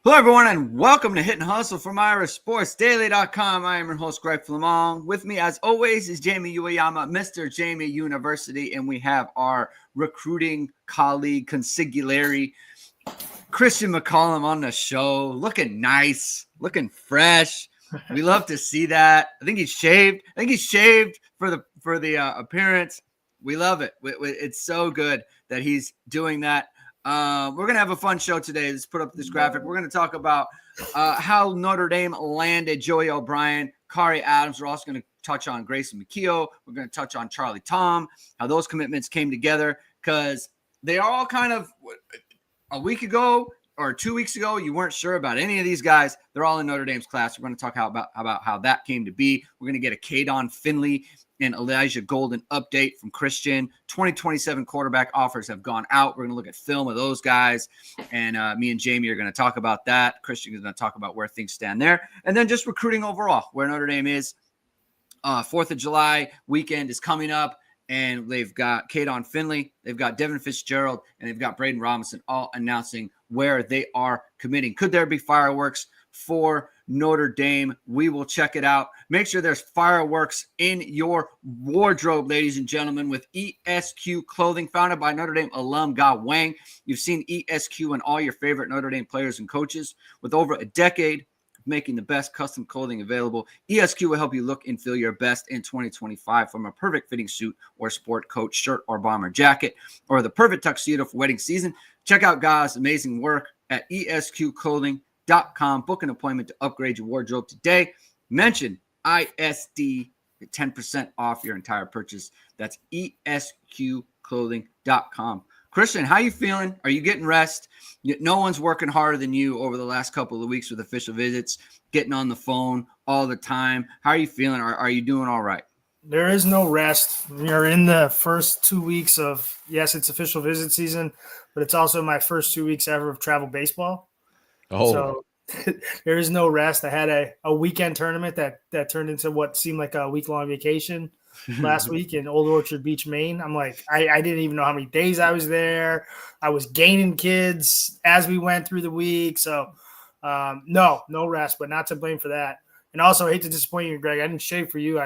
Hello, everyone, and welcome to Hit and Hustle from IrishSportsDaily.com. I am your host, Greg Flammang. With me, as always, is Jamie Uyeyama, Mr. Jamie University, and we have our recruiting colleague, consigliere, Christian McCollum on the show, looking nice, looking fresh. We love to see that. I think he's shaved. For the appearance. We love it. It's so good that he's doing that. We're going to have a fun show today. Let's put up this graphic. We're going to talk about how Notre Dame landed Joey O'Brien, Khary Adams. We're also going to touch on Grayson McKeel. We're going to touch on Charlie Tom, how those commitments came together, because they are all kind of a week ago or 2 weeks ago, you weren't sure about any of these guys. They're all in Notre Dame's class. We're going to talk about how that came to be. We're going to get a Kaydon, Finley, and Elijah Golden update from Christian. 2027 quarterback offers have gone out. We're going to look at film of those guys, and me and Jamie are going to talk about that. Christian is going to talk about where things stand there, and then just recruiting overall, where Notre Dame is. 4th of July weekend is coming up, and they've got Kaydon Finley, they've got Devin Fitzgerald, and they've got Braden Robinson all announcing where they are committing. Could there be fireworks for Notre Dame? We will check it out. Make sure there's fireworks in your wardrobe, ladies and gentlemen, with ESQ clothing, founded by Notre Dame alum Ge Wang. You've seen ESQ and all your favorite Notre Dame players and coaches. With over a decade of making the best custom clothing available, ESQ will help you look and feel your best in 2025, from a perfect fitting suit or sport coat, shirt or bomber jacket, or the perfect tuxedo for wedding season. Check out Ge's amazing work at esqclothing.com. Book an appointment to upgrade your wardrobe today. Mention ISD, get 10% off your entire purchase. That's esqclothing.com. Christian, how you feeling? Are you getting rest? No one's working harder than you over the last couple of weeks with official visits, getting on the phone all the time. How are you feeling? Are you doing all right? There is no rest. We are in the first 2 weeks of, yes, it's official visit season, but it's also my first 2 weeks ever of travel baseball. Oh, so there is no rest. I had a weekend tournament that turned into what seemed like a week-long vacation last week in Old Orchard Beach, Maine. I'm like, I didn't even know how many days I was there. I was gaining kids as we went through the week. So no rest, but not to blame for that. And also, I hate to disappoint you, Greg. I didn't shave for you.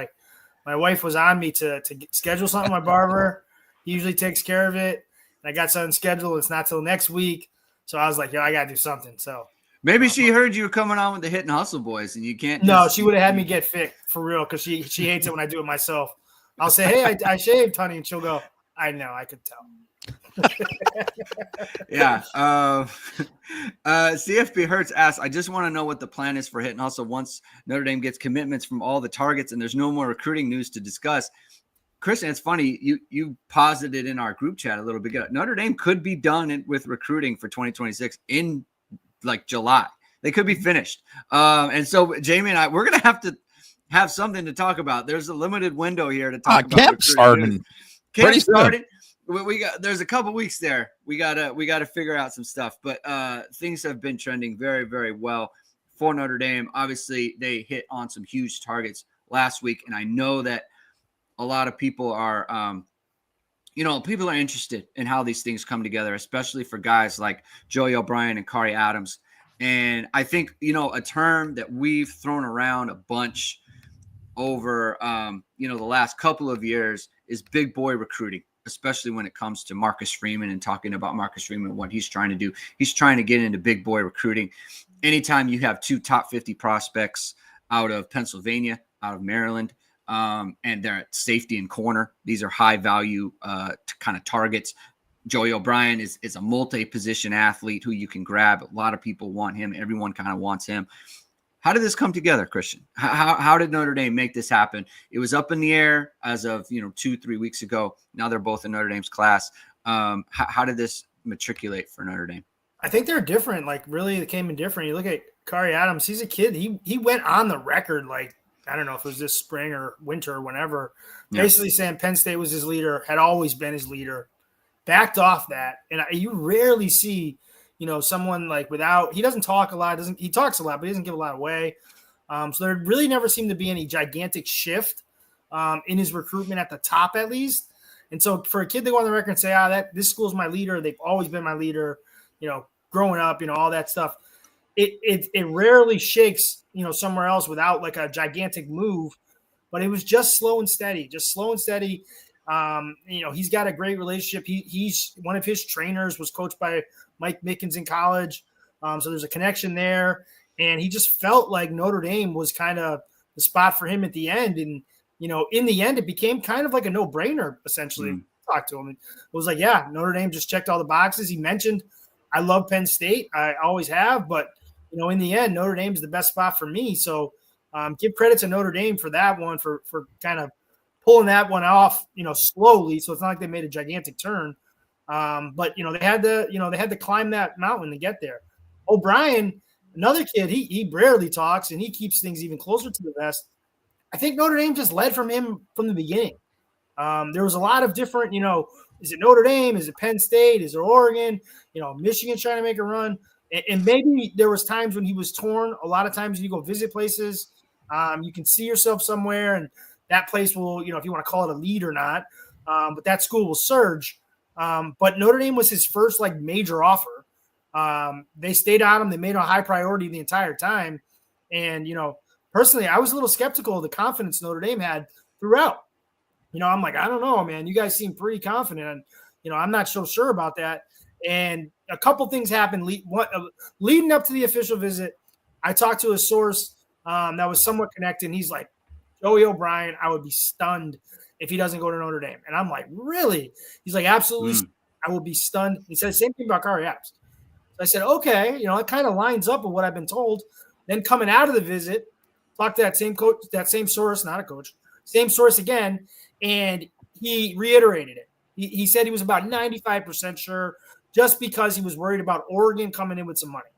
My wife was on me to schedule something. My barber, he usually takes care of it. And I got something scheduled. It's not till next week. So I was like, I got to do something. So maybe she heard you were coming on with the Hit and Hustle boys, and you can't. No, she would have had me get fit for real, because she hates it when I do it myself. I'll say, hey, I shaved, honey. And she'll go, I know, I could tell. Yeah. CFP Hertz asks, I just want to know what the plan is for Hit and Hustle once Notre Dame gets commitments from all the targets and there's no more recruiting news to discuss. Christian, it's funny. You posited in our group chat a little bit ago. Notre Dame could be done with recruiting for 2026 in like July. They could be finished. And so Jamie and I, we're going to have something to talk about. There's a limited window here to talk about. Camp starting. Camp started. We got, there's a couple weeks there. We gotta figure out some stuff, but things have been trending very, very well for Notre Dame. Obviously, they hit on some huge targets last week, and I know that a lot of people are, people are interested in how these things come together, especially for guys like Joey O'Brien and Khary Adams. And I think a term that we've thrown around a bunch over the last couple of years is big boy recruiting, especially when it comes to Marcus Freeman and talking about Marcus Freeman, what he's trying to do. He's trying to get into big boy recruiting. Anytime you have 2 top 50 prospects out of Pennsylvania, out of Maryland, and they're at safety and corner, these are high value kind of targets. Joey O'Brien is a multi-position athlete who you can grab. A lot of people want him. Everyone kind of wants him. How did this come together, Christian? How did Notre Dame make this happen? It was up in the air as of 2-3 weeks ago. Now they're both in Notre Dame's class. How did this matriculate for Notre Dame? I think they're different. Like, really, they came in different. You look at Khary Adams. He's a kid. He went on the record, like, I don't know if it was this spring or winter or whenever, basically saying Penn State was his leader, had always been his leader. Backed off that, and you rarely see someone like without, he doesn't talk a lot. He talks a lot, but he doesn't give a lot away. So there really never seemed to be any gigantic shift in his recruitment at the top, at least. And so for a kid to go on the record and say, this school's my leader, they've always been my leader, growing up, all that stuff. it rarely shakes, somewhere else without like a gigantic move, but it was just slow and steady. He's got a great relationship. He's one of his trainers was coached by Mike Mickens in college. So there's a connection there. And he just felt like Notre Dame was kind of the spot for him at the end. And, in the end, it became kind of like a no-brainer, essentially. Talk to him. And it was like, yeah, Notre Dame just checked all the boxes. He mentioned, I love Penn State. I always have. But, in the end, Notre Dame's the best spot for me. So give credit to Notre Dame for that one, for kind of pulling that one off, slowly. So it's not like they made a gigantic turn. But they had to climb that mountain to get there. O'Brien, another kid, he rarely talks and he keeps things even closer to the vest. I think Notre Dame just led from him from the beginning. There was a lot of different, is it Notre Dame? Is it Penn State? Is it Oregon? Michigan's trying to make a run. And maybe there was times when he was torn. A lot of times when you go visit places, you can see yourself somewhere and that place will, if you want to call it a lead or not, but that school will surge. But Notre Dame was his first like major offer. They stayed on him. They made him a high priority the entire time. And, personally, I was a little skeptical of the confidence Notre Dame had throughout. I'm like, I don't know, man. You guys seem pretty confident. And, I'm not so sure about that. And a couple things happened leading up to the official visit. I talked to a source that was somewhat connected. And he's like, Joey O'Brien, I would be stunned if he doesn't go to Notre Dame. And I'm like, really? He's like, absolutely. I will be stunned. He said the same thing about Khary Adams. So I said, okay, it kind of lines up with what I've been told. Then coming out of the visit, talked to that same coach, that same source, not a coach, same source again, and he reiterated it. He said he was about 95% sure just because he was worried about Oregon coming in with some money.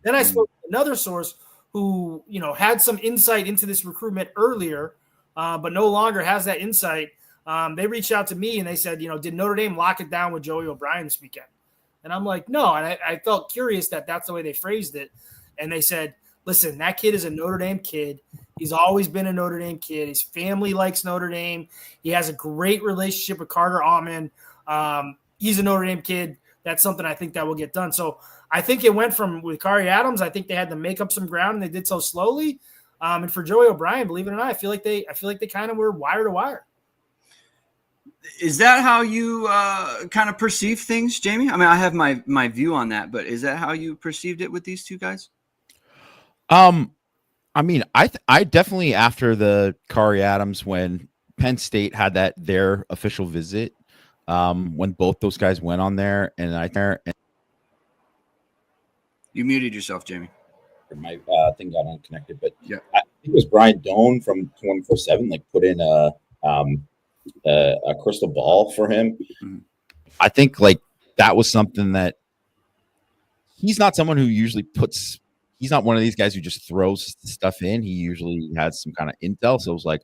Then I spoke to another source who, had some insight into this recruitment earlier, but no longer has that insight. They reached out to me and they said, did Notre Dame lock it down with Joey O'Brien this weekend? And I'm like, no. And I felt curious that that's the way they phrased it. And they said, listen, that kid is a Notre Dame kid. He's always been a Notre Dame kid. His family likes Notre Dame. He has a great relationship with Carter Allman. He's a Notre Dame kid. That's something I think that will get done. So I think it went from with Khary Adams. I think they had to make up some ground, and they did so slowly. And for Joey O'Brien, believe it or not, I feel like they kind of were wire to wire. Is that how you kind of perceive things, Jamie? I mean, I have my view on that, but is that how you perceived it with these two guys? I mean, I definitely, after the Khary Adams, when Penn State had their official visit, when both those guys went on there, and you muted yourself, Jamie. My thing got unconnected, but yeah, I think it was Brian Doan from 24/7, like put in a crystal ball for him. Mm-hmm. I think like that was something that he's not someone who usually puts. He's not one of these guys who just throws stuff in. He usually has some kind of intel. So it was like,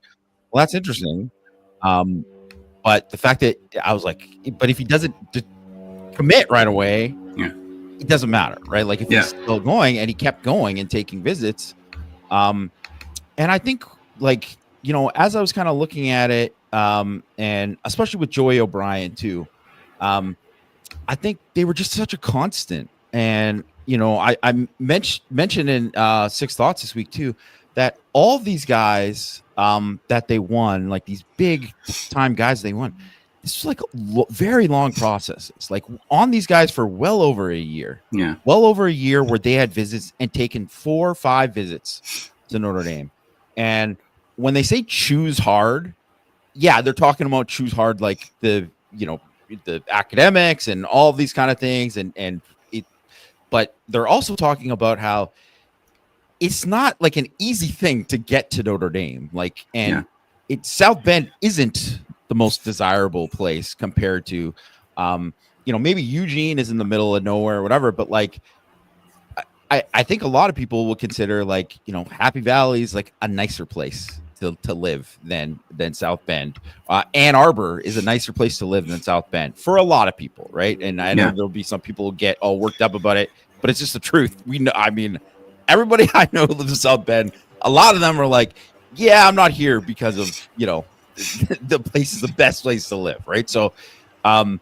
well, that's interesting. But the fact that I was like, but if he doesn't commit right away, yeah, it doesn't matter, right? Like if he's still going, and he kept going and taking visits. And I think like, as I was kind of looking at it, and especially with Joey O'Brien too, I think they were just such a constant. And, I mentioned in Six Thoughts this week too, that all these guys that they won, like these big time guys they won, this was like very long processes, like on these guys for well over a year. Yeah. Well over a year where they had visits and taken 4 or 5 visits to Notre Dame. And when they say choose hard, yeah, they're talking about choose hard, like the academics and all these kind of things. But they're also talking about how it's not like an easy thing to get to Notre Dame. Like, and South Bend isn't the most desirable place compared to, maybe Eugene is in the middle of nowhere or whatever, but like, I think a lot of people will consider like, Happy Valley is like a nicer place to live than South Bend. Ann Arbor is a nicer place to live than South Bend for a lot of people, right? And I know there'll be some people who get all worked up about it, but it's just the truth. We know, I mean, everybody I know who lives in South Bend, a lot of them are like, yeah, I'm not here because of, the place is the best place to live, right? So, but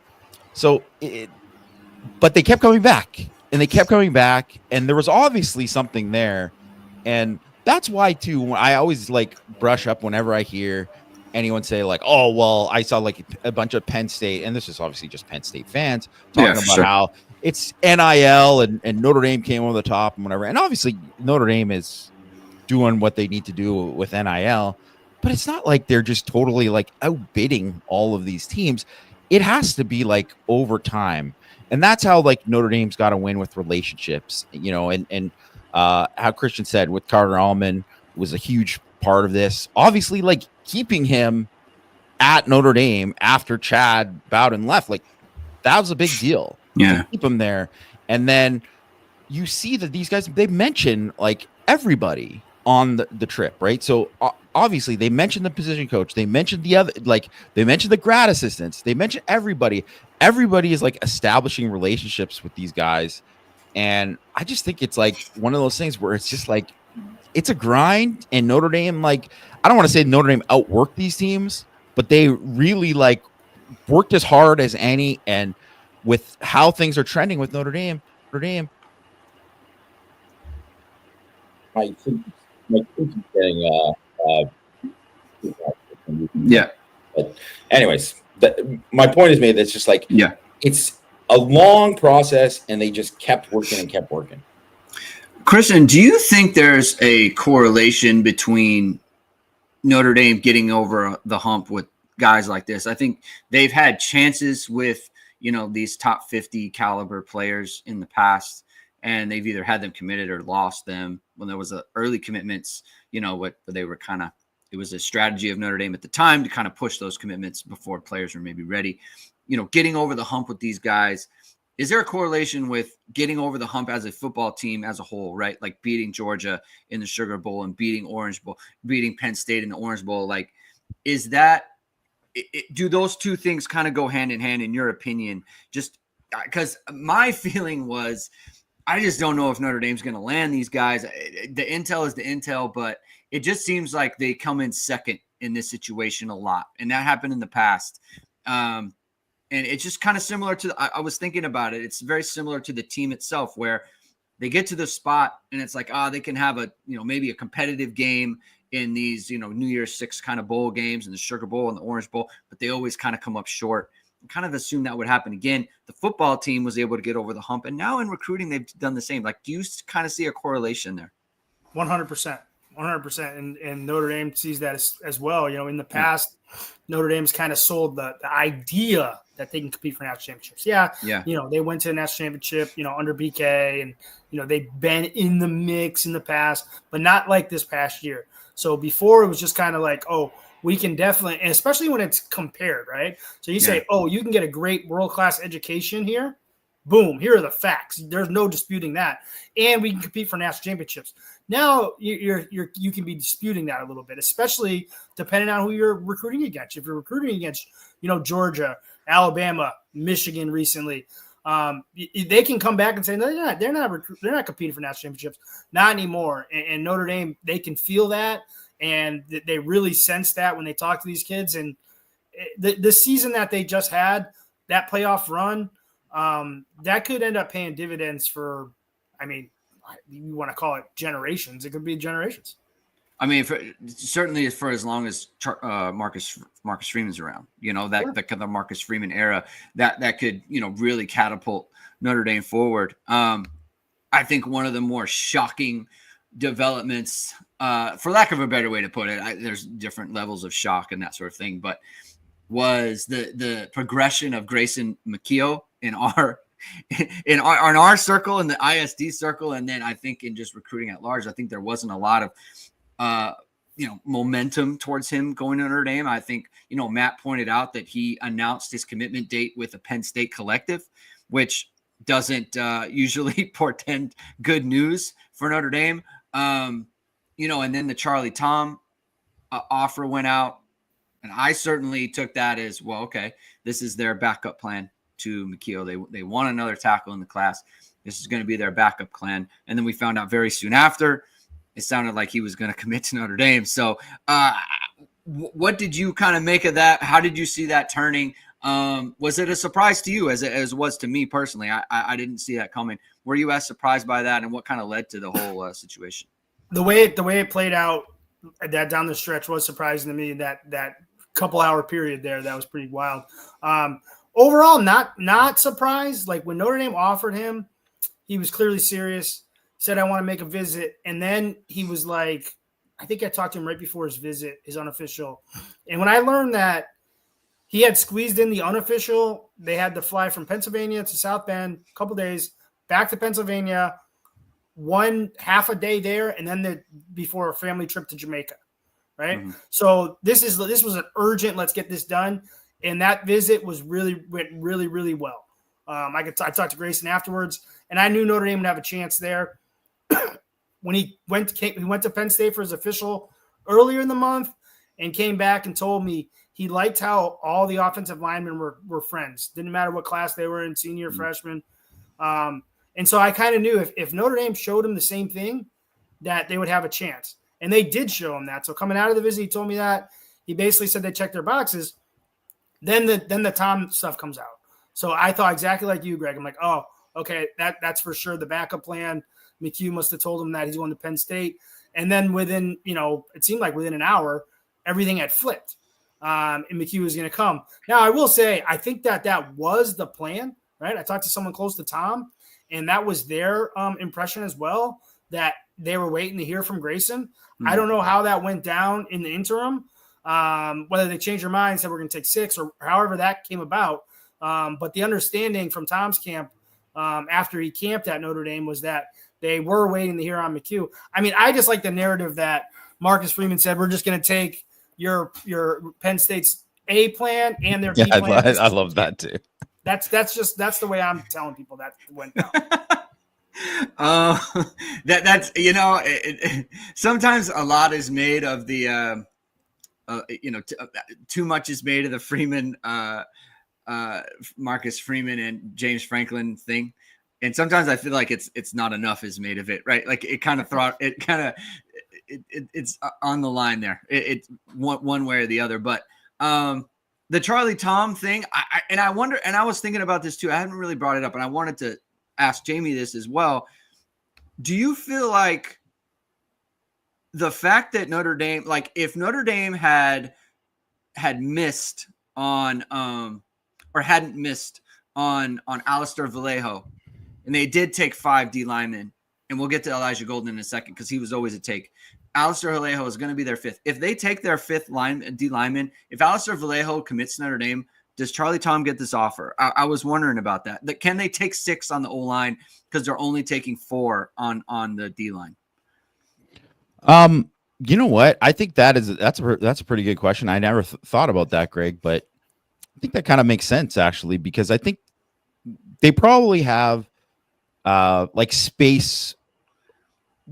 they kept coming back. and they kept coming back, and there was obviously something there. And that's why too, I always like brush up whenever I hear anyone say like, oh, well, I saw like a bunch of Penn State, and this is obviously just Penn State fans talking about sure. how it's NIL and Notre Dame came over the top and whatever. And obviously Notre Dame is doing what they need to do with NIL, but it's not like they're just totally like outbidding all of these teams. It has to be like over time. And that's how like Notre Dame's got to win with relationships, you know, and how Christian said with Carter Allman was a huge part of this. Obviously, like keeping him at Notre Dame after Chad Bowden left, like that was a big deal. Yeah. To keep him there. And then you see that these guys, they mention like everybody on the trip, right? So obviously they mentioned the position coach, they mentioned the other, like they mentioned the grad assistants, they mentioned everybody. Everybody is like establishing relationships with these guys. And I just think it's like one of those things where it's just like, it's a grind. And Notre Dame, like, I don't want to say Notre Dame outworked these teams, but they really like worked as hard as any. And with how things are trending with Notre Dame, I think getting Yeah. But anyways, my point is made. That's just like, yeah, it's a long process, and they just kept working and kept working. Christian, do you think there's a correlation between Notre Dame getting over the hump with guys like this? I think they've had chances with, you know, these top 50 caliber players in the past, and they've either had them committed or lost them when there was early commitments, you know, what they were kind of, it was a strategy of Notre Dame at the time to kind of push those commitments before players were maybe ready. You know, getting over the hump with these guys, is there a correlation with getting over the hump as a football team as a whole, right? Like beating Georgia in the Sugar Bowl and beating Orange Bowl, beating Penn State in the Orange Bowl. Like, is that, do those two things kind of go hand in hand in your opinion? Just because my feeling was, I just don't know if Notre Dame's going to land these guys. The intel is the intel, but it just seems like they come in second in this situation a lot. And that happened in the past. And it's just kind of similar to, I was thinking about it. It's very similar to the team itself, where they get to the spot and it's like, they can have a, you know, maybe a competitive game in these, you know, New Year's Six kind of bowl games and the Sugar Bowl and the Orange Bowl, but they always kind of come up short. I kind of assume that would happen again. The football team was able to get over the hump, and now in recruiting, they've done the same. Like, do you kind of see a correlation there? 100%. 100%. And Notre Dame sees that as well. You know, in the past, Notre Dame's kind of sold the idea that they can compete for national championships. Yeah. You know, they went to a national championship, you know, under BK, and, you know, they've been in the mix in the past, but not like this past year. So before it was just kind of like, oh, we can definitely, and especially when it's compared, right? So you say, oh, you can get a great world-class education here. Boom, here are the facts. There's no disputing that. And we can compete for national championships. Now you can be disputing that a little bit, especially depending on who you're recruiting against. If you're recruiting against, you know, Georgia, Alabama, Michigan recently, they can come back and say, no, they're not competing for national championships. Not anymore. And Notre Dame, they can feel that. And they really sense that when they talk to these kids. And the season that they just had, that playoff run, that could end up paying dividends for, I mean, you want to call it generations. It could be generations. I mean, certainly for as long as Marcus Freeman's around, you know, that kind of Marcus Freeman era, that could, you know, really catapult Notre Dame forward. I think one of the more shocking developments, for lack of a better way to put it, there's different levels of shock and that sort of thing, but was the progression of Grayson McKeough in our circle, in the ISD circle, and then I think in just recruiting at large. I think there wasn't a lot of you know, momentum towards him going to Notre Dame. I think, you know, Matt pointed out that he announced his commitment date with a Penn State collective, which doesn't usually portend good news for Notre Dame. You know, and then the Charlie Tom offer went out, and I certainly took that as, well, okay, this is their backup plan to McKeough. They want another tackle in the class. This is going to be their backup plan. And then we found out very soon after, it sounded like he was going to commit to Notre Dame. So what did you kind of make of that? How did you see that turning? Was it a surprise to you as it was to me personally? I didn't see that coming. Were you as surprised by that, and what kind of led to the whole situation? The way it played out, that down the stretch was surprising to me. That couple hour period there, that was pretty wild. Overall, not surprised. Like when Notre Dame offered him, he was clearly serious. Said, I want to make a visit. And then he was like, I think I talked to him right before his visit, his unofficial. And when I learned that he had squeezed in the unofficial, they had to fly from Pennsylvania to South Bend, a couple days, back to Pennsylvania, half a day there, and then before a family trip to Jamaica, right? Mm-hmm. So this was an urgent, let's get this done. And that visit went really, really well. I talked to Grayson afterwards, and I knew Notre Dame would have a chance there. When he went to Penn State for his official earlier in the month and came back and told me he liked how all the offensive linemen were friends. Didn't matter what class they were in, senior, freshman. And so I kind of knew if Notre Dame showed him the same thing, that they would have a chance. And they did show him that. So coming out of the visit, he told me that. He basically said they checked their boxes. Then the Tom stuff comes out. So I thought exactly like you, Greg. I'm like, oh, okay, that's for sure the backup plan. McHugh must have told him that he's going to Penn State. And then within, it seemed like within an hour, everything had flipped. And McHugh was going to come. Now, I will say, I think that was the plan, right? I talked to someone close to Tom, and that was their impression as well, that they were waiting to hear from Grayson. Mm-hmm. I don't know how that went down in the interim, whether they changed their mind, said we're going to take 6 or however that came about. But the understanding from Tom's camp after he camped at Notre Dame was that they were waiting to hear on McHugh. I mean, I just like the narrative that Marcus Freeman said, we're just going to take your Penn State's A plan and their B plan. I love that too. That's the way I'm telling people that went down. That's sometimes a lot is made of the too much is made of the Freeman Marcus Freeman and James Franklin thing. And sometimes I feel like it's not enough is made of it, right? Like it's on the line there. It's one way or the other. But the Charlie Tom thing, I wonder, and I was thinking about this too. I haven't really brought it up, and I wanted to ask Jamie this as well. Do you feel like the fact that Notre Dame, like if Notre Dame had missed on or hadn't missed on Alistair Vallejo, and they did take 5 D linemen, and we'll get to Elijah Golden in a second because he was always a take. Alistair Vallejo is going to be their 5th. If they take their 5th D lineman, if Alistair Vallejo commits to Notre Dame, does Charlie Tom get this offer? I was wondering about that. Can they take 6 on the O-line because they're only taking 4 on the D line? You know what? I think that's a pretty good question. I never thought about that, Greg, but I think that kind of makes sense actually, because I think they probably have like space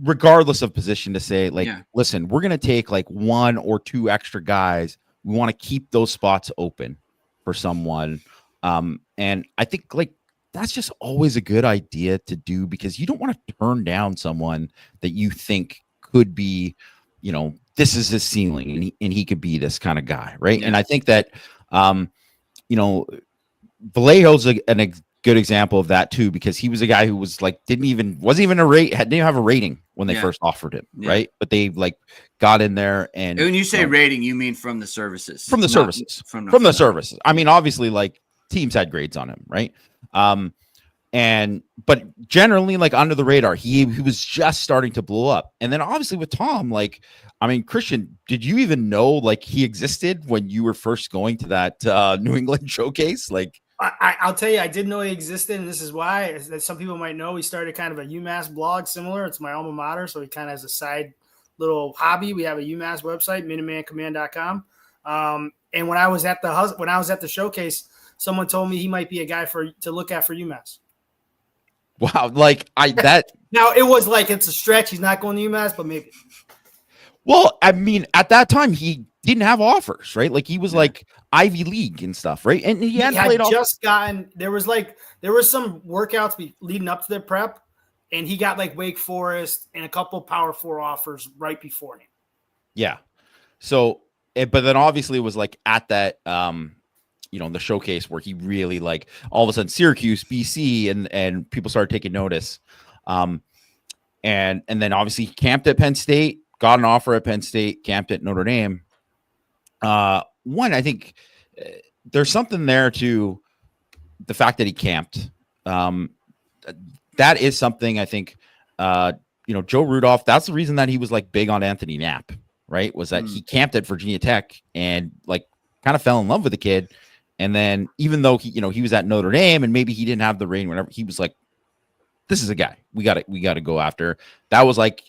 regardless of position to say like, listen, we're going to take like 1 or 2 extra guys. We want to keep those spots open for someone. And I think like that's just always a good idea to do because you don't want to turn down someone that you think could be, this is his ceiling and he could be this kind of guy. Right. Yeah. And I think that, Vallejo's a good example of that too, because he was a guy who was like, didn't even have a rating when they first offered him. Yeah. Right. But they like got in there and when you say rating, you mean from the services, from the services. I mean, obviously like teams had grades on him. Right. But generally like under the radar, he was just starting to blow up. And then obviously with Tom, like, I mean, Christian, did you even know like he existed when you were first going to that New England showcase? Like, I'll tell you, I didn't know he existed, and this is why. As some people might know, he started kind of a UMass blog similar. It's my alma mater, so he kind of has a side little hobby. We have a UMass website, minutemancommand.com. And when I was at the showcase, someone told me he might be a guy to look at for UMass. Wow, like now it was like it's a stretch. He's not going to UMass, but maybe. Well, I mean, at that time he didn't have offers, right? Like he was like Ivy League and stuff, right? And he had just gotten there was some workouts leading up to the prep, and he got like Wake Forest and a couple Power 4 offers right before him. Yeah. So, but then obviously it was like at that the showcase where he really like all of a sudden Syracuse, BC, and people started taking notice. And then obviously he camped at Penn State, got an offer at Penn State, camped at Notre Dame. One, I think there's something there to the fact that he camped. That is something I think, Joe Rudolph, that's the reason that he was like big on Anthony Knapp, right? Was that he camped at Virginia Tech and like kind of fell in love with the kid. And then even though he was at Notre Dame and maybe he didn't have the reign, whatever, he was like, this is a guy we got to go after. That was like,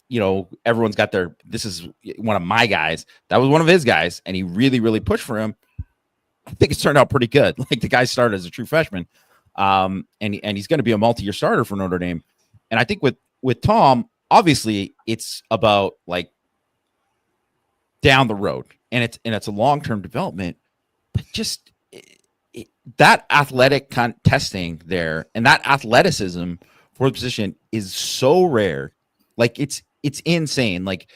everyone's got this is one of my guys. That was one of his guys. And he really, really pushed for him. I think it's turned out pretty good. Like the guy started as a true freshman. And he's going to be a multi-year starter for Notre Dame. And I think with Tom, obviously it's about like down the road and it's a long-term development, but just that athletic testing there and that athleticism for the position is so rare. Like it's insane. Like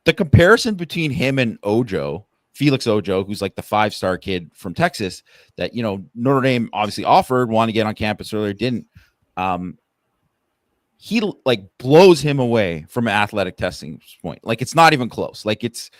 the comparison between him and Felix Ojo, who's like the 5-star kid from Texas that, Notre Dame obviously offered, wanted to get on campus earlier, didn't. He like blows him away from an athletic testing point. Like it's not even close. Like it's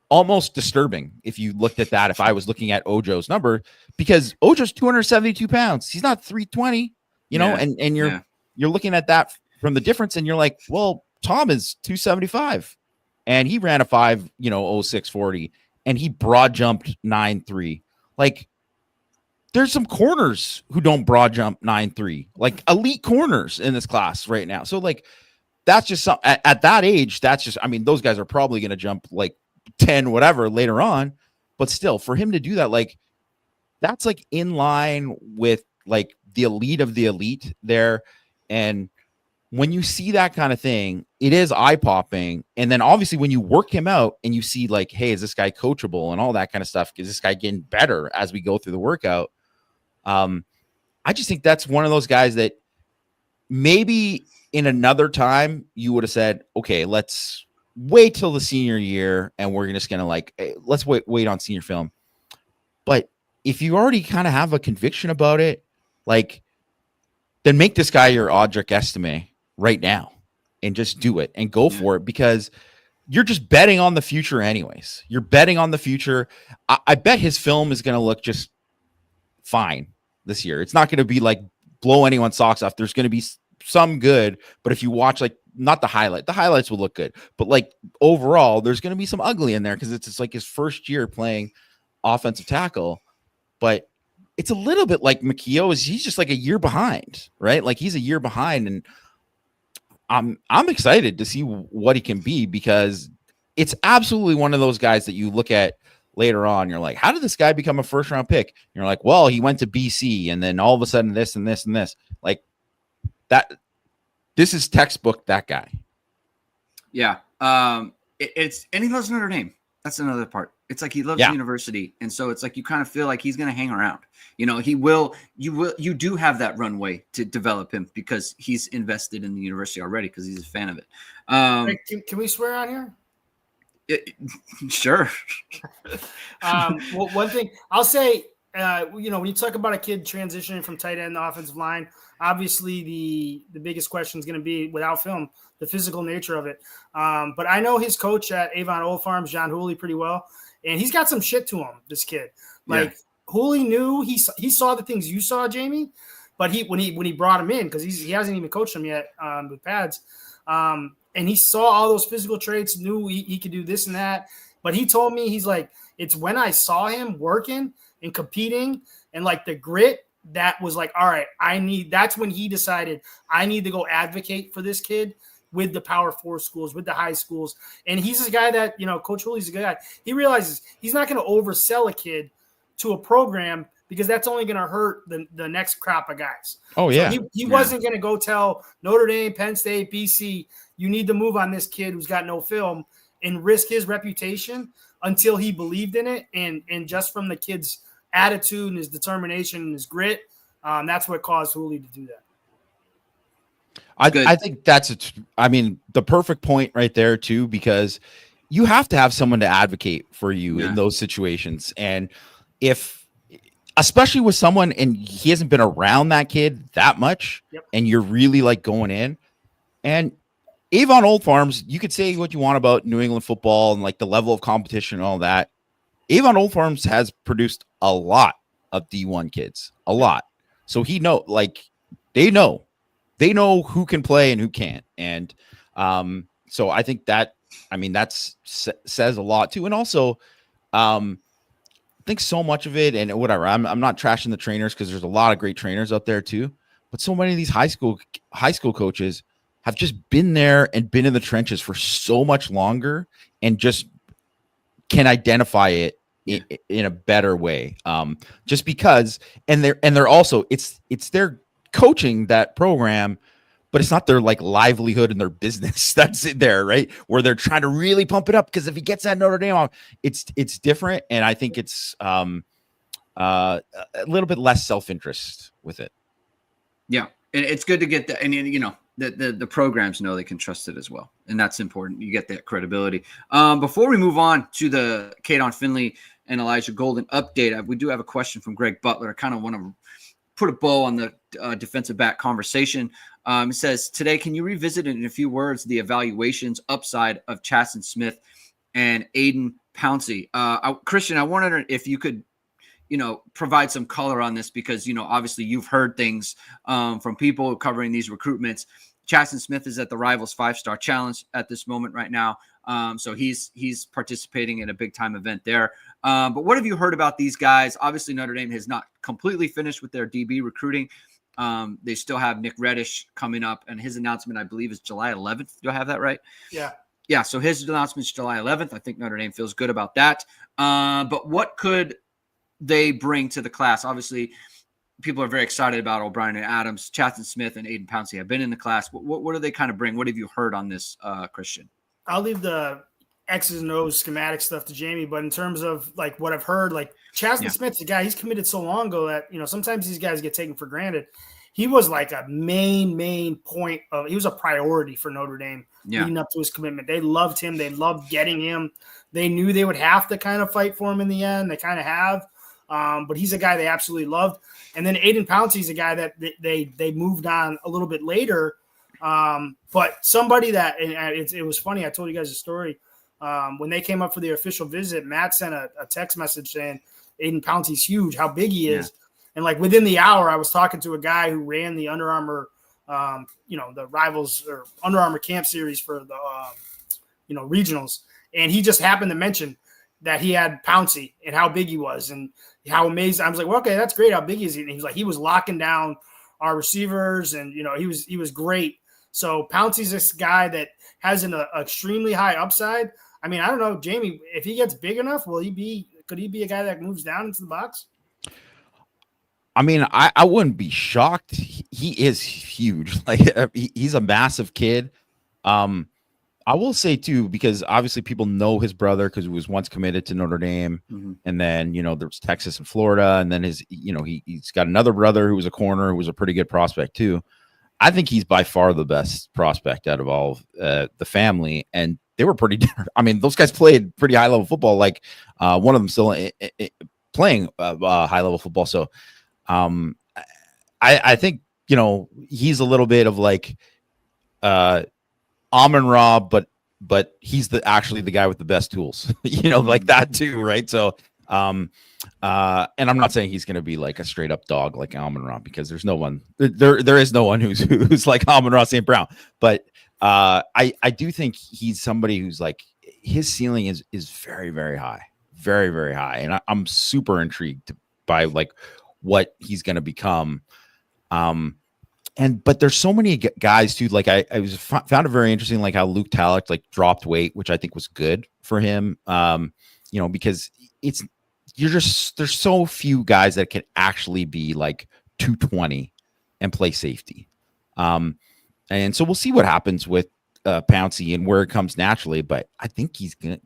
almost disturbing if you looked at that. If I was looking at Ojo's number, because Ojo's 272 pounds, he's not 320. And you're looking at that from the difference, and you're like, well, Tom is 275, and he ran a 5.0640, and he broad jumped 9.3. Like there's some corners who don't broad jump 9.3, like elite corners in this class right now. So like, that's just at that age, that's just, those guys are probably going to jump like 10, whatever later on, but still for him to do that, like that's like in line with like the elite of the elite there. And when you see that kind of thing, it is eye popping. And then obviously when you work him out and you see like, hey, is this guy coachable and all that kind of stuff? Is this guy getting better as we go through the workout? I just think that's one of those guys that maybe in another time you would have said, okay, let's wait till the senior year and we're just going to like, hey, let's wait on senior film. But if you already kind of have a conviction about it, like then make this guy your Audric Estime right now and just do it and go for it, because you're just betting on the future anyways. You're betting on the future. I bet his film is going to look just fine this year. It's not going to be like blow anyone's socks off. There's going to be some good, but if you watch like not the highlights will look good, but like overall there's going to be some ugly in there because it's just like his first year playing offensive tackle. But it's a little bit like Makio he's just like a year behind, right? Like he's a year behind, and I'm excited to see what he can be, because it's absolutely one of those guys that you look at later on, you're like, how did this guy become a first round pick? And you're like, well, he went to BC and then all of a sudden this and this and this. Like that, this is textbook that guy. Yeah. And he loves Notre Dame. That's another part. It's like he loves the university. And so it's like you kind of feel like he's going to hang around. You do have that runway to develop him because he's invested in the university already because he's a fan of it. Can we swear on here? Sure. Well, one thing I'll say, when you talk about a kid transitioning from tight end to offensive line, obviously the biggest question is going to be, without film, the physical nature of it. But I know his coach at Avon Old Farms, John Hooley, pretty well, and he's got some shit to him. This kid, Hooley knew he saw the things you saw, Jamie, but when he brought him in, because he hasn't even coached him yet with pads. And he saw all those physical traits, knew he could do this and that. But he told me, he's like, it's when I saw him working and competing and like the grit that was like, all right, that's when he decided I need to go advocate for this kid with the Power 4 schools, with the high schools. And he's a guy that, Coach Hooley's a good guy. He realizes he's not going to oversell a kid to a program because that's only going to hurt the next crop of guys. Oh, yeah. So he wasn't going to go tell Notre Dame, Penn State, BC, you need to move on this kid who's got no film and risk his reputation until he believed in it. And just from the kid's attitude and his determination and his grit, that's what caused Hooley to do that. I think that's the perfect point right there too, because you have to have someone to advocate for you in those situations. And if, especially with someone, and he hasn't been around that kid that much, and you're really like going in, and Avon Old Farms, you could say what you want about New England football and like the level of competition and all that. Avon Old Farms has produced a lot of D1 kids, a lot. So they know who can play and who can't. And so I think that, I mean, says a lot too. And also, I think so much of it, and whatever, I'm not trashing the trainers, because there's a lot of great trainers out there too. But so many of these high school coaches have just been there and been in the trenches for so much longer, and just can identify it in a better way. Just because, and they're also, it's their coaching that program, but it's not their like livelihood and their business that's in there, right? Where they're trying to really pump it up, because if he gets that Notre Dame off, it's different. And I think it's a little bit less self-interest with it. Yeah. And it's good to get that. And the programs know they can trust it as well. And that's important. You get that credibility. Before we move on to the Kaydon Finley and Elijah Golden update, we do have a question from Greg Butler. I kind of want to put a bow on the defensive back conversation. It says, today, can you revisit in a few words the evaluations upside of Chasten Smith and Aiden Pouncey? Christian, I wondered if you could, provide some color on this, because, obviously you've heard things from people covering these recruitments. Chasten Smith is at the Rivals 5-Star Challenge at this moment right now. So he's participating in a big time event there. But what have you heard about these guys? Obviously, Notre Dame has not completely finished with their DB recruiting. They still have Nick Reddish coming up, and his announcement, I believe, is July 11th. Do I have that right? Yeah. Yeah. So his announcement is July 11th. I think Notre Dame feels good about that. But what could they bring to the class? Obviously, people are very excited about O'Brien and Adams. Chasten Smith and Aiden Pouncey have been in the class. What do they kind of bring? What have you heard on this, Christian? I'll leave the X's and O's schematic stuff to Jamie, but in terms of like what I've heard, like Chasten Smith's a guy, he's committed so long ago that, sometimes these guys get taken for granted. He was like a main point of, he was a priority for Notre Dame leading up to his commitment. They loved him. They loved getting him. They knew they would have to kind of fight for him in the end. They kind of have. But he's a guy they absolutely loved. And then Aiden Pouncey is a guy that they moved on a little bit later. But somebody that, and it was funny, I told you guys a story. When they came up for the official visit, Matt sent a text message saying Aiden Pouncey's huge, how big he is. And like within the hour, I was talking to a guy who ran the Under Armour, the Rivals or Under Armour Camp Series for the, regionals. And he just happened to mention that he had Pouncey and how big he was and how amazing. I was like, well, okay, that's great. How big is he? And he was like, he was locking down our receivers, and he was great. So Pouncey's this guy that has an extremely high upside. I mean, I don't know, Jamie, if he gets big enough, could he be a guy that moves down into the box? I mean, I wouldn't be shocked. He is huge. Like he's a massive kid. I will say too, because obviously people know his brother because he was once committed to Notre Dame, and then there was Texas and Florida, and then he's got another brother who was a corner who was a pretty good prospect too. I think he's by far the best prospect out of all the family, and they were pretty. I mean, those guys played pretty high level football. Like one of them still playing high level football. So I think he's a little bit of like Amon-Ra, but he's actually the guy with the best tools, like that too, right? So, and I'm not saying he's going to be like a straight up dog like Amon-Ra, because there's no one, there is no one who's like Amon-Ra St. Brown. But I do think he's somebody who's like, his ceiling is very, very high, very, very high, and I'm super intrigued by like what he's going to become. But there's so many guys too. Like I found it very interesting, like how Luke Talek like dropped weight, which I think was good for him. Because there's so few guys that can actually be like 220 and play safety. And so we'll see what happens with Pouncey and where it comes naturally. But I think he's gonna,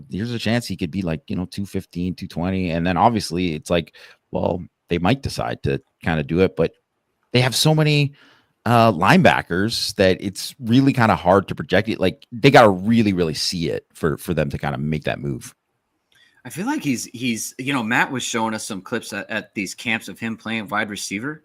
there's a chance he could be like 215, 220, and then obviously it's like, well, they might decide to kind of do it, but they have so many linebackers that it's really kind of hard to project it. Like they got to really, really see it for them to kind of make that move. I feel like he's Matt was showing us some clips at these camps of him playing wide receiver.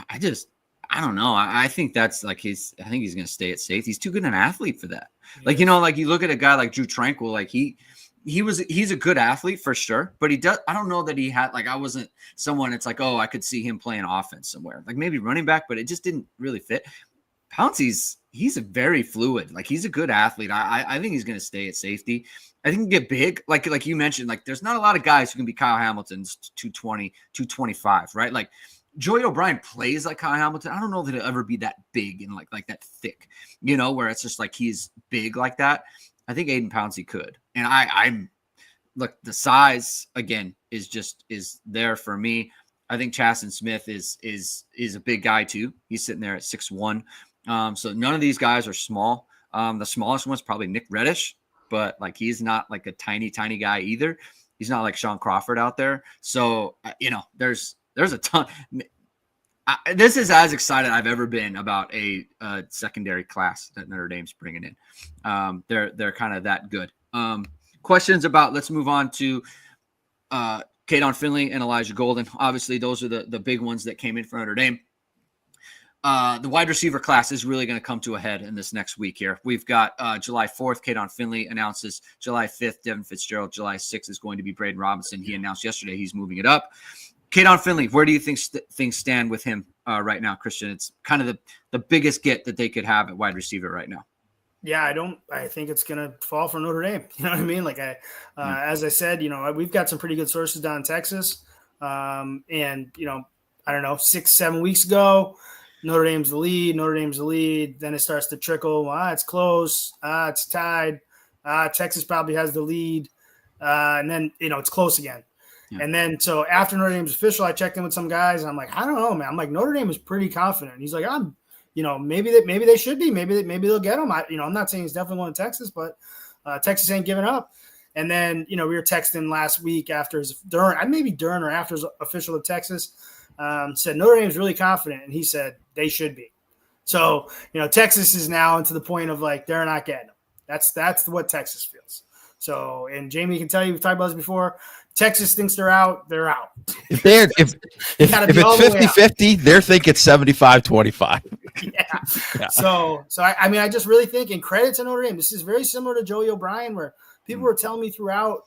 I don't know. I think that's like I think he's going to stay at safety. He's too good an athlete for that. Like, like you look at a guy like Drew Tranquil, like he's a good athlete for sure, but I don't know that he had, like, I wasn't someone it's like, oh, I could see him playing offense somewhere, like maybe running back, but it just didn't really fit. Pouncey's, he's a very fluid, like he's a good athlete. I think he's going to stay at safety. I think he can get big. Like you mentioned, like there's not a lot of guys who can be Kyle Hamilton's 220, 225, right? Like Joey O'Brien plays like Kyle Hamilton. I don't know that he'll ever be that big and like that thick, where it's just like he's big like that. I think Aiden Pouncey could. And I'm look, the size again is there for me. I think Chasten Smith is a big guy too. He's sitting there at 6'1". So none of these guys are small. The smallest one's probably Nick Reddish, but like he's not like a tiny guy either. He's not like Sean Crawford out there. So there's a ton. This is as excited I've ever been about a secondary class that Notre Dame's bringing in. They're kind of that good. Questions about, let's move on to Kaydon Finley and Elijah Golden. Obviously, those are the big ones that came in for Notre Dame. The wide receiver class is really going to come to a head in this next week here. We've got July 4th, Kaydon Finley announces. July 5th, Devin Fitzgerald. July 6th is going to be Braden Robinson. He announced yesterday he's moving it up. Kaydon Finley, where do you think things stand with him right now, Christian? It's kind of the biggest get that they could have at wide receiver right now. Yeah, I think it's going to fall for Notre Dame. You know what I mean? Like as I said, we've got some pretty good sources down in Texas. And, I don't know, 6-7 weeks ago, Notre Dame's the lead. Then it starts to trickle. It's close. It's tied. Texas probably has the lead. And then, it's close again. Yeah. And then, so after Notre Dame's official, I checked in with some guys. And I'm like, I don't know, man. I'm like, Notre Dame is pretty confident. And he's like, maybe they should be. Maybe they'll get him. I'm not saying he's definitely going to Texas, but Texas ain't giving up. And then, we were texting last week after during or after his official of Texas, said Notre Dame's really confident. And he said they should be. So, Texas is now into the point of like, they're not getting them. That's what Texas feels. So, and Jamie can tell you, we've talked about this before. Texas thinks they're out. They're out. If it's 50-50, they're thinking 75-25. Yeah. So I just really think, and credit to Notre Dame, this is very similar to Joey O'Brien, where people were telling me throughout,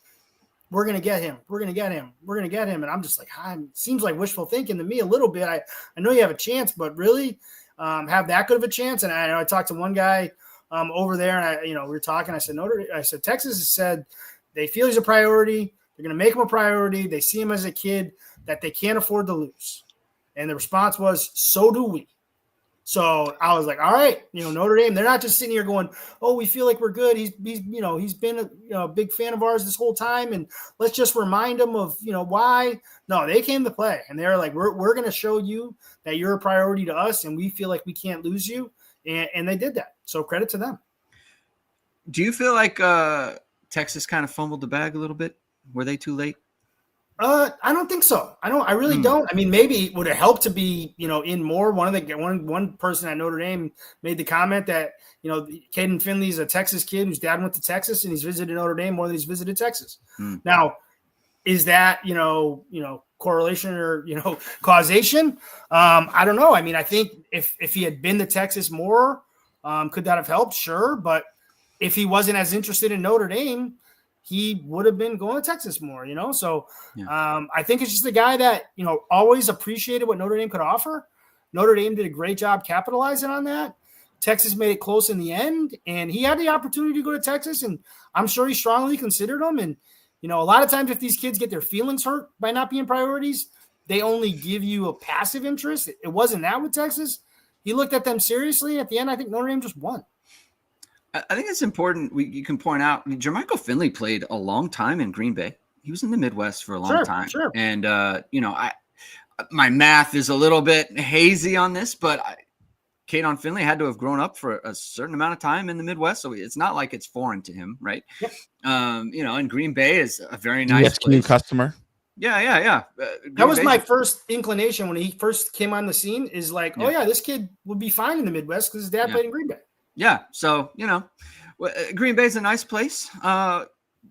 we're going to get him. And I'm just like, seems like wishful thinking to me a little bit. I know you have a chance, but really have that good of a chance. And I talked to one guy over there, and we were talking. I said, Texas has said they feel he's a priority. They're going to make him a priority. They see him as a kid that they can't afford to lose. And the response was, so do we. So I was like, all right, Notre Dame, they're not just sitting here going, oh, we feel like we're good. He's been a big fan of ours this whole time. And let's just remind him of, why. No, they came to play, and they're like, we're going to show you that you're a priority to us. And we feel like we can't lose you. And they did that. So credit to them. Do you feel like Texas kind of fumbled the bag a little bit? Were they too late? I don't think so. I really don't. I mean, maybe would it help to be, in more? One person at Notre Dame made the comment that, Kaydon Finley's a Texas kid whose dad went to Texas and he's visited Notre Dame more than he's visited Texas. Now, is that, correlation or, causation? I don't know. I mean, I think if he had been to Texas more, could that have helped? Sure. But if he wasn't as interested in Notre Dame, he would have been going to Texas more, So I think it's just a guy that, always appreciated what Notre Dame could offer. Notre Dame did a great job capitalizing on that. Texas made it close in the end, and he had the opportunity to go to Texas, and I'm sure he strongly considered them. And, a lot of times if these kids get their feelings hurt by not being priorities, they only give you a passive interest. It wasn't that with Texas. He looked at them seriously. At the end, I think Notre Dame just won. I think it's important. You can point out, Jermichael Finley played a long time in Green Bay. He was in the Midwest for a long time. Sure. And, my math is a little bit hazy on this, but Kaydon Finley had to have grown up for a certain amount of time in the Midwest. So it's not like it's foreign to him, right? Yep. And Green Bay is a very nice place. Customer. Yeah. That was my first inclination when he first came on the scene is like, oh, yeah, this kid would be fine in the Midwest because his dad played in Green Bay. Yeah. So, Green Bay's a nice place.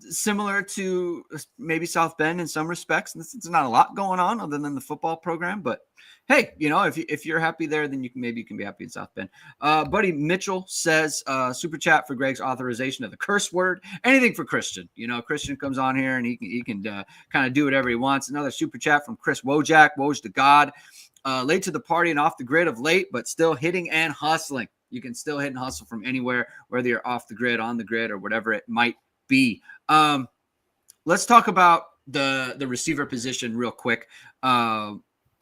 similar to maybe South Bend in some respects. It's not a lot going on other than the football program, but hey, if you're happy there, then you can be happy in South Bend. Buddy Mitchell says, super chat for Greg's authorization of the curse word. Anything for Christian. Christian comes on here and he can kind of do whatever he wants. Another super chat from Chris Wojak. Woj to God. Late to the party and off the grid of late, but still hitting and hustling. You can still hit and hustle from anywhere, whether you're off the grid, on the grid, or whatever it might be. Let's talk about the receiver position real quick.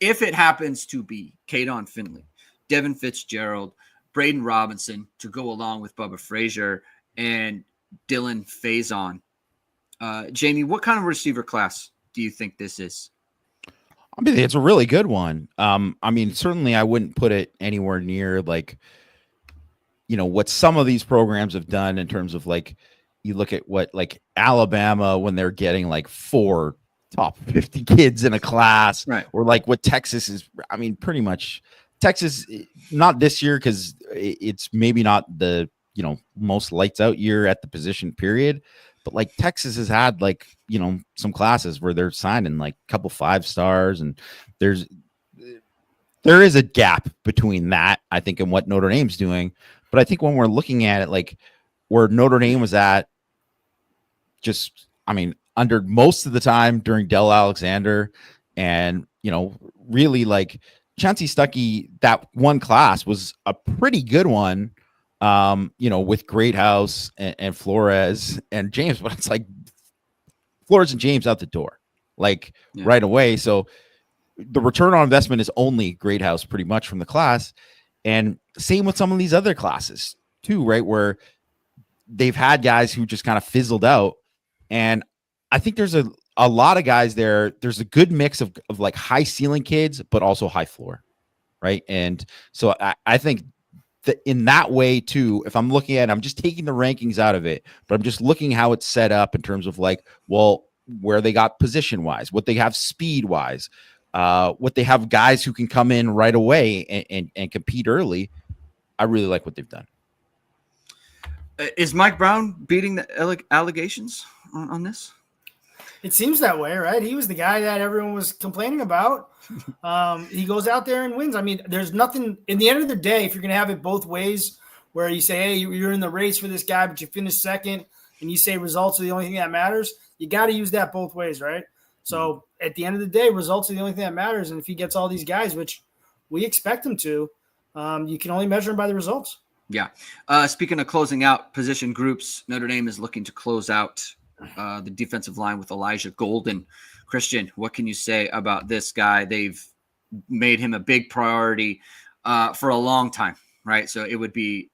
If it happens to be Kaydon Finley, Devin Fitzgerald, Braden Robinson to go along with Bubba Frazier and Dylan Faison, Jamie, what kind of receiver class do you think this is? I mean, it's a really good one. Certainly I wouldn't put it anywhere near what some of these programs have done in terms of you look at what Alabama when they're getting 4 top 50 kids in a class, right? Or what Texas is. I mean, pretty much Texas, not this year because it's maybe not the most lights out year at the position period, but Texas has had some classes where they're signing a couple 5 stars, and there is a gap between that, I think, and what Notre Dame's doing. But I think when we're looking at it, where Notre Dame was at, under most of the time during Del Alexander, and really Chauncey Stuckey, that one class was a pretty good one, with Greathouse and Flores and James, but it's Flores and James out the door right away. So the return on investment is only Greathouse pretty much from the class. And same with some of these other classes too, right? Where they've had guys who just kind of fizzled out. And I think there's a lot of guys there. There's a good mix of high ceiling kids, but also high floor. Right. And so I think that in that way too, if I'm looking at it, I'm just taking the rankings out of it, but I'm just looking how it's set up in terms of where they got position wise, what they have speed wise, what they have guys who can come in right away and compete early. I really like what they've done. Is Mike Brown beating the allegations on this? It seems that way, right? He was the guy that everyone was complaining about. He goes out there and wins. I mean, there's nothing – in the end of the day, if you're going to have it both ways, where you say, hey, you're in the race for this guy, but you finished second, and you say results are the only thing that matters, you got to use that both ways, right? So at the end of the day, results are the only thing that matters. And if he gets all these guys, which we expect him to, you can only measure him by the results. Yeah. Speaking of closing out position groups, Notre Dame is looking to close out the defensive line with Elijah Golden. Christian, what can you say about this guy? They've made him a big priority for a long time, right? So it would be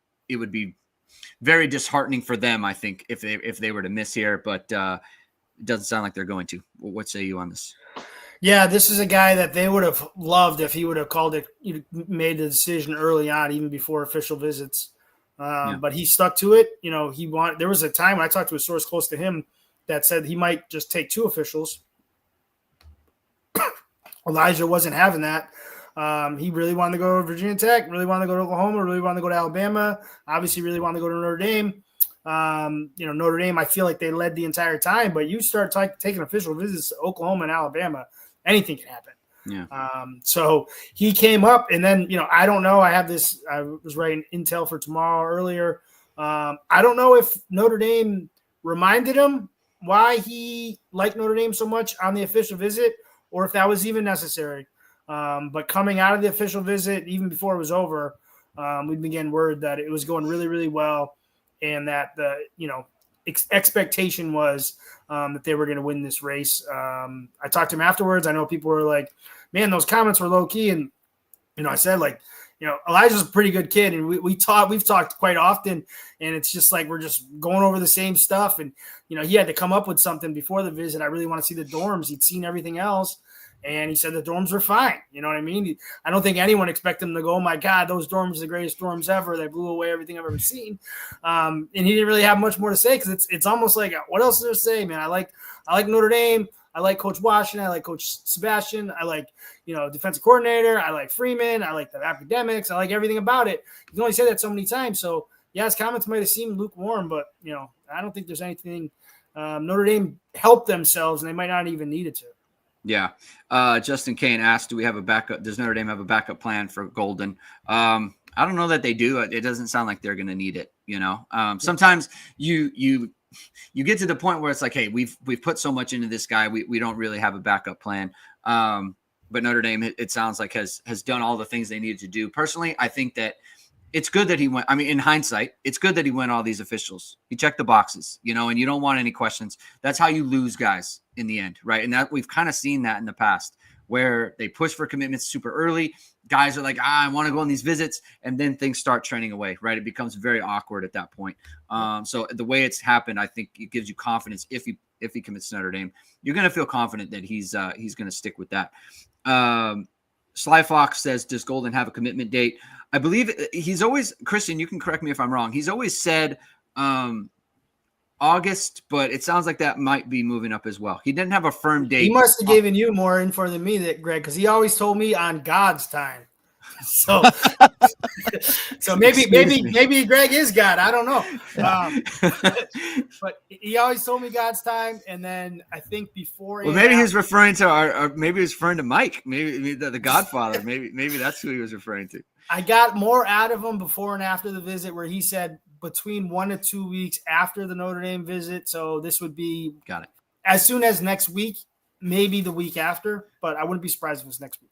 very disheartening for them, I think, if they were to miss here, but it doesn't sound like they're going to. What say you on this? Yeah, this is a guy that they would have loved if he would have called it, made the decision early on, even before official visits. But he stuck to it. There was a time when I talked to a source close to him that said he might just take 2 officials. Elijah wasn't having that. He really wanted to go to Virginia Tech, really wanted to go to Oklahoma, really wanted to go to Alabama, obviously really wanted to go to Notre Dame. Notre Dame, I feel like they led the entire time, but you start taking official visits to Oklahoma and Alabama, anything can happen. Yeah. So he came up, and then, I don't know. I was writing intel for tomorrow earlier. I don't know if Notre Dame reminded him why he liked Notre Dame so much on the official visit, or if that was even necessary. But coming out of the official visit, even before it was over, we began word that it was going really, really well, and that the expectation was that they were going to win this race. I talked to him afterwards. I know people were like, man, those comments were low key. And, I said, Elijah's a pretty good kid. And we've talked quite often, and it's just we're just going over the same stuff. And, he had to come up with something before the visit. I really want to see the dorms. He'd seen everything else. And he said the dorms were fine. You know what I mean? I don't think anyone expected him to go, oh, my God, those dorms are the greatest dorms ever. They blew away everything I've ever seen. And he didn't really have much more to say, because it's almost like, what else is there to say, man? I like Notre Dame. I like Coach Washington. I like Coach Sebastian. I like, defensive coordinator. I like Freeman. I like the academics. I like everything about it. You can only say that so many times. So, yeah, his comments might have seemed lukewarm, but, I don't think there's anything Notre Dame helped themselves, and they might not even need it to. Yeah. Justin Kane asked, do we have a backup? Does Notre Dame have a backup plan for Golden? I don't know that they do. It doesn't sound like they're going to need it. Sometimes you get to the point where it's like, hey, we've put so much into this guy. We don't really have a backup plan. But Notre Dame, it sounds like has done all the things they needed to do. Personally, I think that it's good that he went. I mean, in hindsight, it's good that he went all these officials. He checked the boxes, and you don't want any questions. That's how you lose guys in the end, right? And that we've kind of seen that in the past where they push for commitments super early. Guys are like, I want to go on these visits, and then things start trending away, right? It becomes very awkward at that point. So the way it's happened, I think it gives you confidence if he commits to Notre Dame. You're going to feel confident that he's going to stick with that. Sly Fox says, does Golden have a commitment date? I believe he's always, Christian, you can correct me if I'm wrong. He's always said August, but it sounds like that might be moving up as well. He didn't have a firm date. He must have given you more info than me, Greg, because he always told me on God's time. So, maybe Greg is God. I don't know. But he always told me God's time, and then I think before. Well, maybe he's referring to maybe he's referring to Mike, maybe the Godfather. Maybe that's who he was referring to. I got more out of him before and after the visit, where he said between 1 to 2 weeks after the Notre Dame visit. So this would be as soon as next week, maybe the week after, but I wouldn't be surprised if it's next week.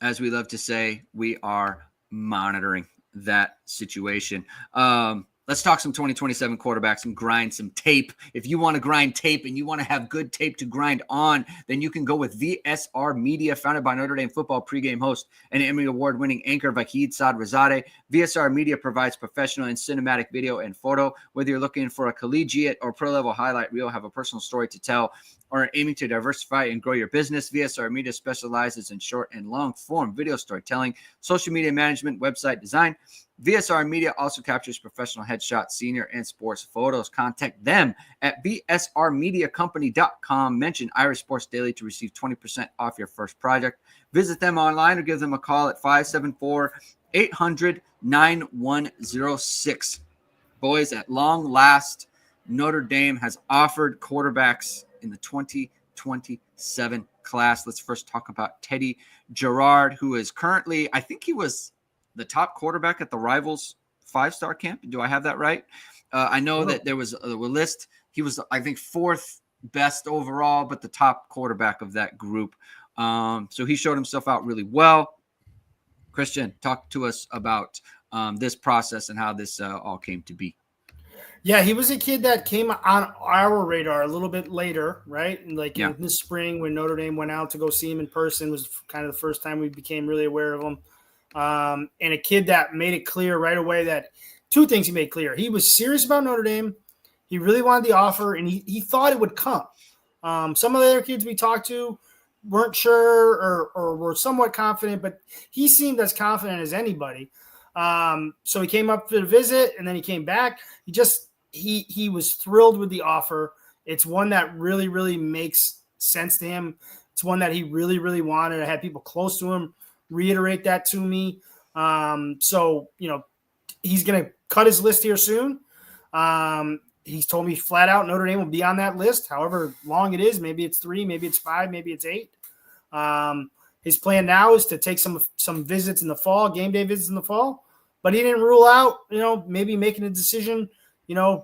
As we love to say, we are monitoring that situation. Let's talk some 2027 quarterbacks and grind some tape. If you want to grind tape and you want to have good tape to grind on, then you can go with VSR Media, founded by Notre Dame football pregame host and Emmy Award-winning anchor Vahid Sadrazadeh. VSR Media provides professional and cinematic video and photo. Whether you're looking for a collegiate or pro-level highlight reel, have a personal story to tell, or aiming to diversify and grow your business, VSR Media specializes in short and long-form video storytelling, social media management, website design. VSR Media also captures professional headshots, senior and sports photos. Contact them at vsrmediacompany.com. Mention Irish Sports Daily to receive 20% off your first project. Visit them online or give them a call at 574-800-9106. Boys, at long last, Notre Dame has offered quarterbacks in the 2027 class. Let's first talk about Teddy Gerard, who is currently, I think he was the top quarterback at the Rivals 5-star camp. Do I have that right? I know that there was a list. He was, I think, 4th best overall, but the top quarterback of that group. So he showed himself out really well. Christian, talk to us about this process and how this all came to be. Yeah, he was a kid that came on our radar a little bit later, right? And in the spring when Notre Dame went out to go see him in person was kind of the first time we became really aware of him. And a kid that made it clear right away that 2 things he made clear. He was serious about Notre Dame. He really wanted the offer, and he thought it would come. Some of the other kids we talked to weren't sure or were somewhat confident, but he seemed as confident as anybody. So he came up for the visit, and then he came back. He was thrilled with the offer. It's one that really, really makes sense to him. It's one that he really, really wanted. I had people close to him reiterate that to me. So, he's going to cut his list here soon. He's told me flat out Notre Dame will be on that list, however long it is. Maybe it's 3, maybe it's 5, maybe it's 8. His plan now is to take some visits in the fall, game day visits in the fall, but he didn't rule out, maybe making a decision,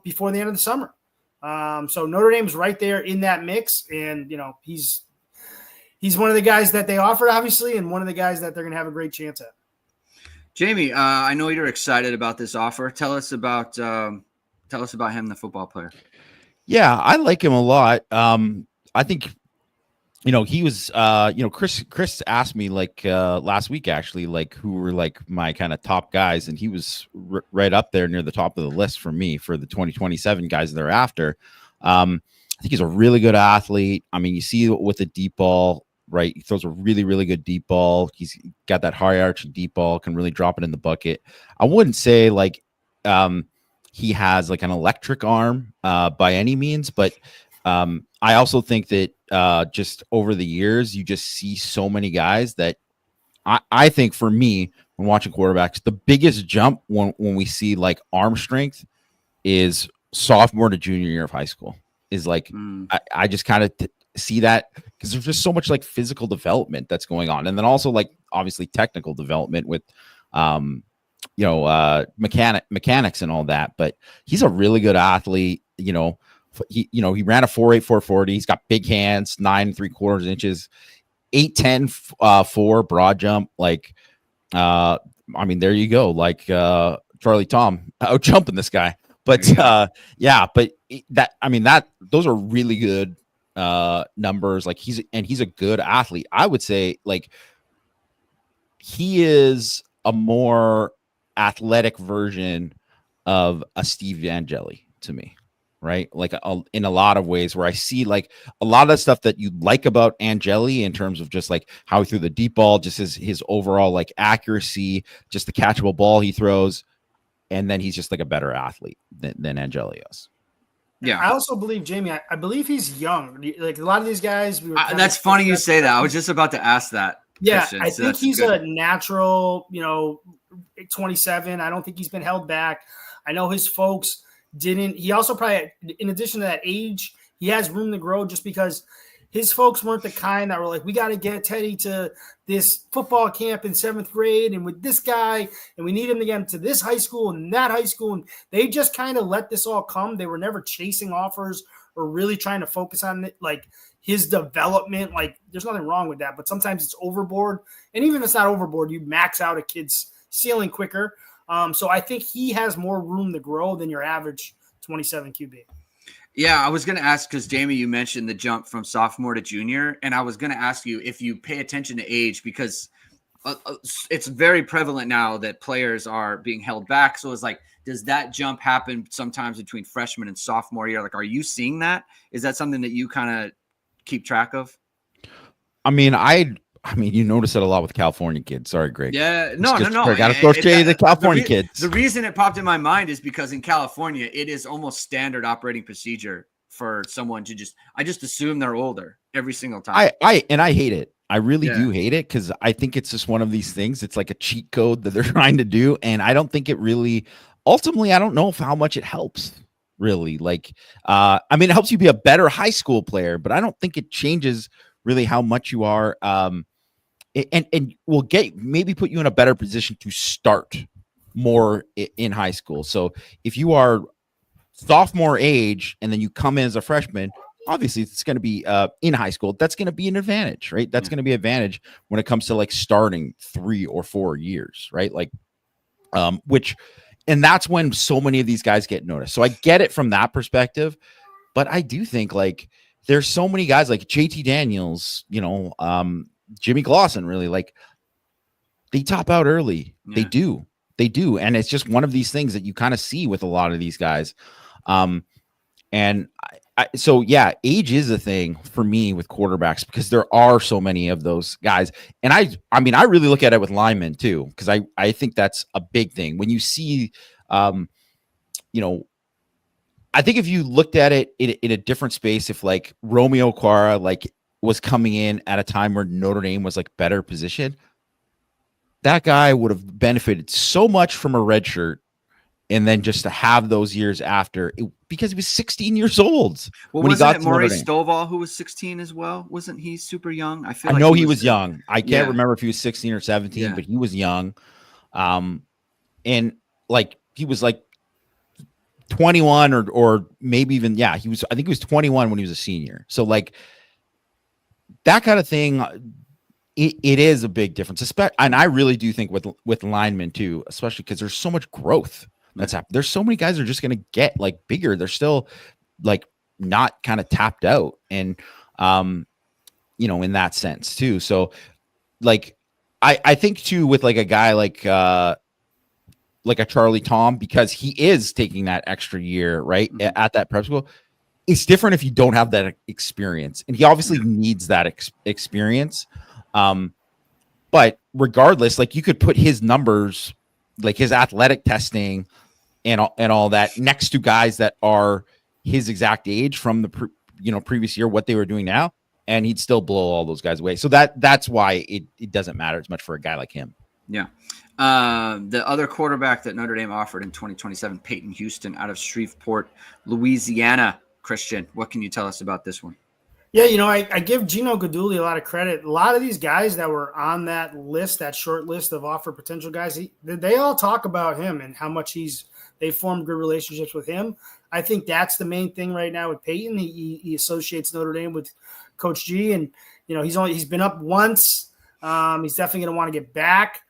before the end of the summer. So Notre Dame's right there in that mix, and, he's one of the guys that they offered, obviously, and one of the guys that they're going to have a great chance at. Jamie, I know you're excited about this offer. Tell us about him, the football player. Yeah, I like him a lot. I think, he was, Chris asked me last week, actually, who were my kind of top guys. And he was right up there near the top of the list for me for the 2027 guys thereafter. I think he's a really good athlete. I mean, you see with the deep ball, right? He throws a really, really good deep ball. He's got that high arch deep ball, can really drop it in the bucket. I wouldn't say he has an electric arm by any means, but I also think that just over the years, you just see so many guys that I think for me, when watching quarterbacks, the biggest jump when we see arm strength is sophomore to junior year of high school. is like, I just kind of see that because there's just so much like physical development that's going on. And then also like obviously technical development with, mechanics and all that, but he's a really good athlete. He ran a 4.8 440. He's got big hands, 9 3/4 inches, 8'10" 4 broad jump. Like, there you go. Like, Charlie Tom out jumping this guy. But those are really good numbers. Like he's a good athlete. I would say like he is a more athletic version of a Steve Angeli to me, right? Like in a lot of ways, where I see like a lot of the stuff that you like about Angeli in terms of just like how he threw the deep ball, just his overall like accuracy, just the catchable ball he throws, and then he's just like a better athlete than Angeli is. Yeah, I also believe Jamie. I believe he's young. Like a lot of these guys, that's funny you say that. I was just about to ask that. Yeah, Christian, I think he's a natural, 27. I don't think he's been held back. I know his folks didn't. He also probably, in addition to that age, he has room to grow just because his folks weren't the kind that were like, we got to get Teddy to this football camp in 7th grade and with this guy, and we need him to get him to this high school and that high school. And they just kind of let this all come. They were never chasing offers or really trying to focus on it, like his development. Like there's nothing wrong with that, but sometimes it's overboard. And even if it's not overboard, you max out a kid's ceiling quicker. So I think he has more room to grow than your average 27 QB. Yeah, I was going to ask because, Jamie, you mentioned the jump from sophomore to junior, and I was going to ask you if you pay attention to age because it's very prevalent now that players are being held back. So it's like, does that jump happen sometimes between freshman and sophomore year? Like, are you seeing that? Is that something that you kind of keep track of? You notice it a lot with California kids. Sorry, Greg. Yeah, no. I got to throw shade the California kids. The reason it popped in my mind is because in California, it is almost standard operating procedure for someone to I just assume they're older every single time. I hate it. I really do hate it because I think it's just one of these things. It's like a cheat code that they're trying to do, and I don't think it really. Ultimately, I don't know how much it helps. Really, like, it helps you be a better high school player, but I don't think it changes really how much you are. And will maybe put you in a better position to start more in high school. So if you are sophomore age and then you come in as a freshman, obviously it's going to be in high school. That's going to be an advantage, right? That's going to be an advantage when it comes to like starting 3 or 4 years, right? Like, and that's when so many of these guys get noticed. So I get it from that perspective, but I do think like there's so many guys like JT Daniels, Jimmy Glosson, really, like they top out early. Yeah. They do. And it's just one of these things that you kind of see with a lot of these guys. So age is a thing for me with quarterbacks because there are so many of those guys. And I really look at it with linemen too, because I think that's a big thing. When you see, I think if you looked at it in a different space, if like Romeo Okwara, like was coming in at a time where Notre Dame was like better positioned, that guy would have benefited so much from a red shirt and then just to have those years after because he was 16 years old. Well, wasn't it Maurice Stovall who was 16 as well? Wasn't he super young? I know he was young. I can't remember if he was 16 or 17, but he was young. And like he was like 21 or maybe even, I think he was 21 when he was a senior. So like, that kind of thing, it is a big difference. And I really do think with linemen too, especially because there's so much growth that's happened. There's so many guys that are just going to get like bigger. They're still like not kind of tapped out. And, in that sense too. So like, I think too, with like a guy like a Charlie Tom, because he is taking that extra year, right, at that prep school. It's different if you don't have that experience, and he obviously needs that experience. But regardless, like you could put his numbers, like his athletic testing and all that next to guys that are his exact age from the previous year, what they were doing now, and he'd still blow all those guys away. So that's why it doesn't matter as much for a guy like him. Yeah. The other quarterback that Notre Dame offered in 2027, Peyton Houston out of Shreveport, Louisiana. Christian, what can you tell us about this one? Yeah, I give Gino Guidugli a lot of credit. A lot of these guys that were on that list, that short list of offer potential guys, they all talk about him and how much they formed good relationships with him. I think that's the main thing right now with Peyton. He associates Notre Dame with Coach G, and he's been up once. He's definitely going to want to get back.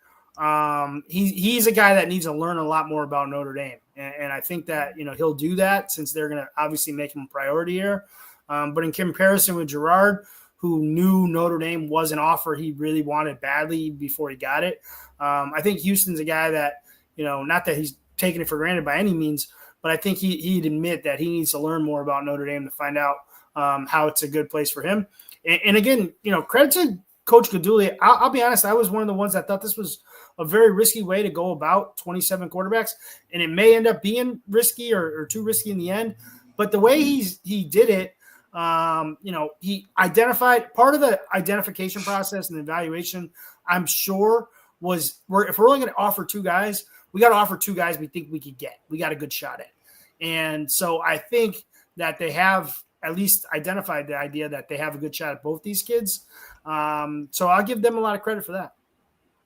He's a guy that needs to learn a lot more about Notre Dame, and I think that he'll do that since they're going to obviously make him a priority here. But in comparison with Gerard, who knew Notre Dame was an offer he really wanted badly before he got it, I think Houston's a guy that, not that he's taking it for granted by any means, but I think he'd admit that he needs to learn more about Notre Dame to find out how it's a good place for him. And again, credit to Coach Guidugli. I'll be honest, I was one of the ones that thought this was a very risky way to go about 27 quarterbacks, and it may end up being risky or too risky in the end. But the way he did it, he identified part of the identification process and the evaluation, I'm sure, was if we're only going to offer two guys, we got to offer two guys we think we could get. We got a good shot at. And so I think that they have at least identified the idea that they have a good shot at both these kids. So I'll give them a lot of credit for that.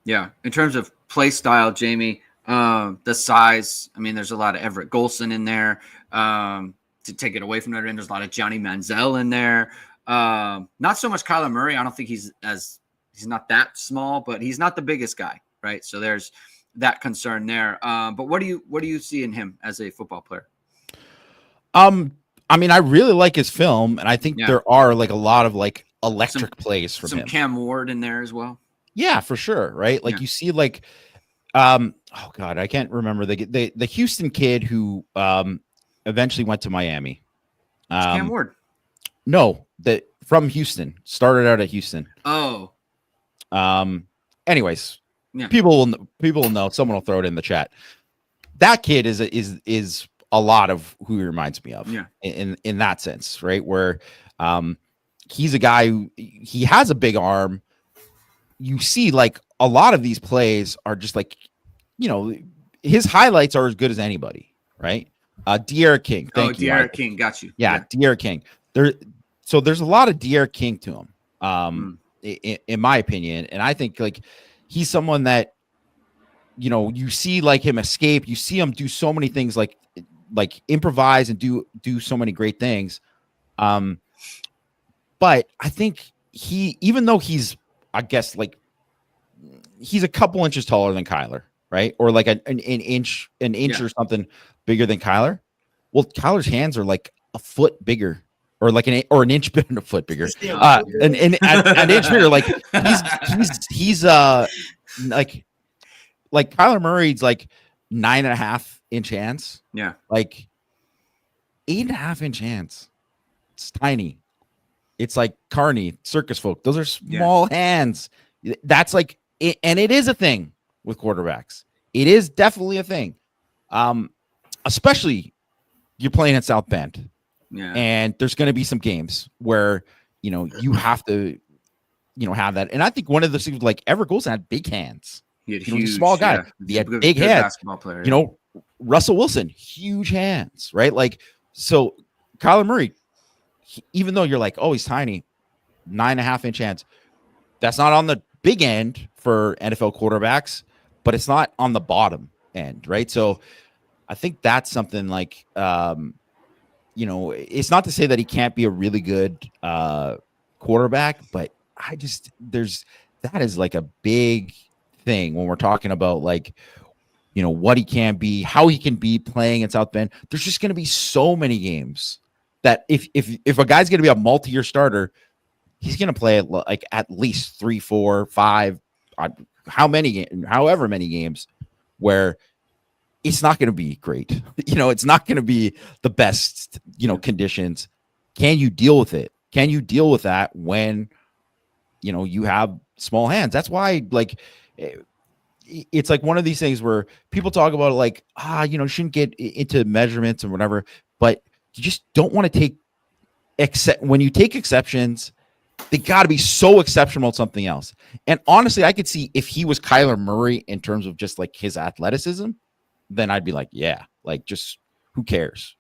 Yeah. In terms of play style, Jamie, the size, I mean, there's a lot of Everett Golson in there. To take it away from Notre Dame, there's a lot of Johnny Manziel in there. Not so much Kyler Murray. I don't think he's not that small, but he's not the biggest guy, right? So there's that concern there. But what do you see in him as a football player? I mean, I really like his film, and I think there are like a lot of like electric plays from him. Some Cam Ward in there as well. Yeah, for sure. Right. Like you see like, oh God, I can't remember the Houston kid who, eventually went to Miami. Cam Ward. No, from Houston. Started out at Houston. Oh. Anyways, people will know. Someone will throw it in the chat. That kid is a lot of who he reminds me of. Yeah. In that sense, right? Where he's a guy who he has a big arm. You see, like a lot of these plays are just like, his highlights are as good as anybody, right? De'Ara King. Thank you. De'Ara King. Got you. Yeah. De'Ara King. So there's a lot of De'Ara King to him, in my opinion. And I think like he's someone that, you see like him escape. You see him do so many things like improvise and do so many great things. But I think even though he's, I guess, like he's a couple inches taller than Kyler, right? Or like an inch or something bigger than Kyler. Well, Kyler's hands are like a foot bigger, or like an inch bigger, a foot bigger, an inch bigger. Like he's like Kyler Murray's like 9.5 inch hands. Yeah, like 8.5 inch hands. It's tiny. It's like Carney, circus folk. Those are small hands. That's like, and it is a thing with quarterbacks. It is definitely a thing. Especially you're playing at South Bend. Yeah. And there's going to be some games where, you have to, have that. And I think one of the things like Everett Golson had big hands. He had huge, small guy. He had big hands. Basketball player. Russell Wilson, huge hands, right? Like, so Kyler Murray, even though you're like, oh, he's tiny, 9.5 inch hands. That's not on the big end for NFL quarterbacks, but it's not on the bottom end, right? So I think that's something like, it's not to say that he can't be a really good quarterback, but that is like a big thing when we're talking about like, what he can be, how he can be playing in South Bend. There's just going to be so many games that if a guy's going to be a multi-year starter, he's going to play like at least 3, 4, 5, however many games where it's not going to be great. It's not going to be the best, conditions. Can you deal with it? Can you deal with that when, you have small hands? That's why, like, it's like one of these things where people talk about it like, shouldn't get into measurements and whatever, but you just don't want to when you take exceptions, they got to be so exceptional at something else. And honestly, I could see if he was Kyler Murray in terms of just like his athleticism, then I'd be like, yeah, like just who cares?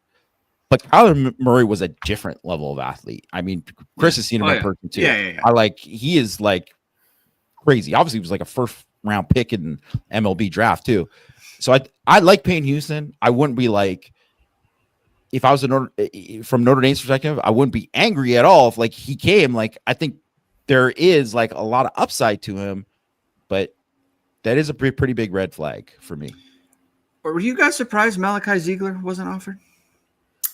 But Kyler Murray was a different level of athlete. I mean, Chris has seen him in person too. Yeah. He is like crazy. Obviously, he was like a first round pick in MLB draft too. So I like Payne Houston. I wouldn't be like, if I was from Notre Dame's perspective, I wouldn't be angry at all if like he came. Like, I think there is like a lot of upside to him, but that is a pretty big red flag for me. Were you guys surprised Malachi Ziegler wasn't offered?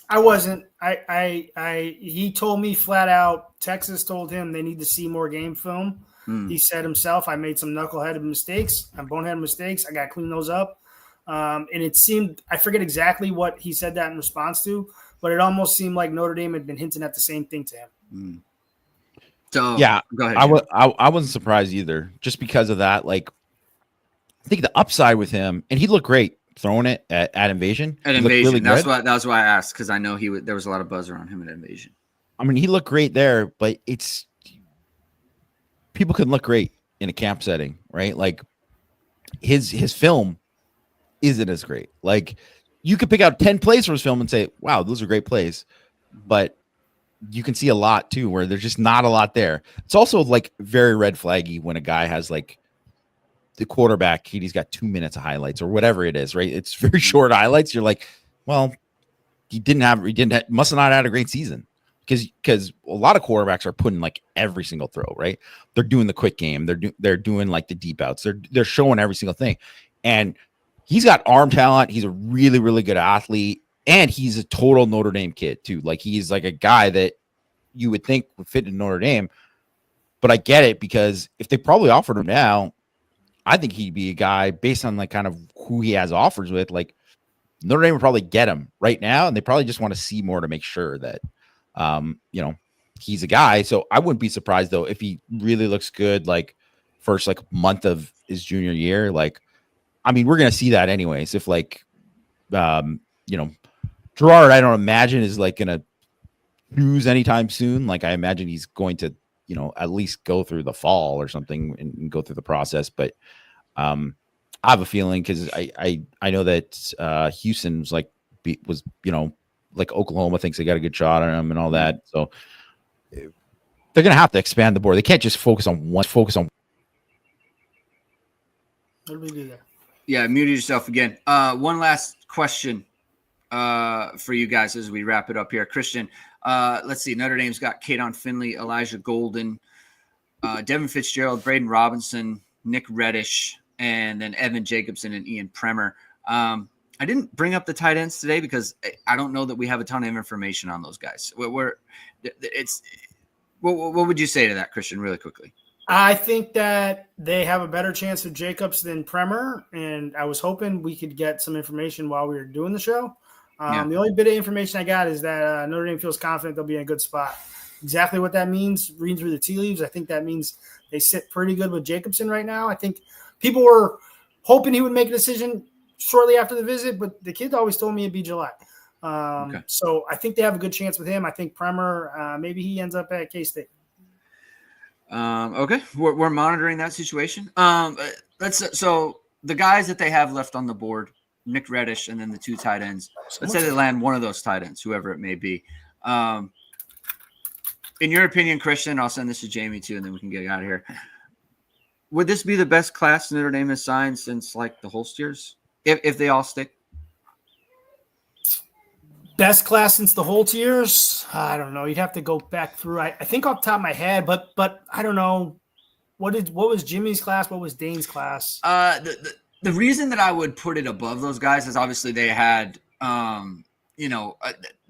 I wasn't. He told me flat out, Texas told him they need to see more game film. He said himself, I made some knuckleheaded mistakes. I'm boneheaded mistakes. I got to clean those up. And it seemed, I forget exactly what he said that in response to, but it almost seemed like Notre Dame had been hinting at the same thing to him. So yeah, go ahead. I wasn't surprised either, just because of that. Like, I think the upside with him, and he looked great throwing it at Invasion. At Invasion, really that's why I asked, because I know there was a lot of buzz around him at Invasion. I mean, he looked great there, but people can look great in a camp setting, right? Like his film isn't as great. Like, you could pick out 10 plays from his film and say, wow, those are great plays. But you can see a lot too, where there's just not a lot there. It's also like very red flaggy when a guy has like the quarterback, he's got 2 minutes of highlights or whatever it is, right? It's very short highlights. You're like, well, he must have not had a great season. Because a lot of quarterbacks are putting like every single throw, right? They're doing the quick game. They're doing like the deep outs. They're showing every single thing. And he's got arm talent. He's a really, really good athlete. And he's a total Notre Dame kid too. Like, he's like a guy that you would think would fit in Notre Dame. But I get it, because if they probably offered him now, I think he'd be a guy based on like kind of who he has offers with. Like, Notre Dame would probably get him right now. And they probably just want to see more to make sure that, he's a guy. So I wouldn't be surprised though if he really looks good like first like month of his junior year. Like, I mean, we're gonna see that anyways. If like Gerard, I don't imagine is like gonna choose anytime soon. Like, I imagine he's going to at least go through the fall or something and go through the process. But I have a feeling, because I know that Houston was like Oklahoma thinks they got a good shot on him and all that. So they're going to have to expand the board. They can't just focus on one. What did we do there? Yeah, muted yourself again. One last question for you guys as we wrap it up here. Christian, let's see. Notre Dame's got Kaydon, Finley, Elijah Golden, Devin Fitzgerald, Braden Robinson, Nick Reddish, and then Evan Jacobson and Ian Premer. I didn't bring up the tight ends today because I don't know that we have a ton of information on those guys. What would you say to that, Christian, really quickly? I think that they have a better chance of Jacobs than Premer, and I was hoping we could get some information while we were doing the show. The only bit of information I got is that Notre Dame feels confident they'll be in a good spot. Exactly what that means, reading through the tea leaves, I think that means they sit pretty good with Jacobson right now. I think people were hoping he would make a decision shortly after the visit, but the kid always told me it'd be July. So I think they have a good chance with him. I think Premer, maybe he ends up at K-State. Okay, we're monitoring that situation. So the guys that they have left on the board, Nick Reddish, and then the two tight ends. Let's say they land one of those tight ends, whoever it may be. In your opinion, Christian, I'll send this to Jamie too, and then we can get out of here. Would this be the best class Notre Dame has signed since like the Holst years, if they all stick? Best class since the Holt years? I don't know. You'd have to go back through. I think off the top of my head, but I don't know. What was Jimmy's class? What was Dane's class? The reason that I would put it above those guys is obviously they had, they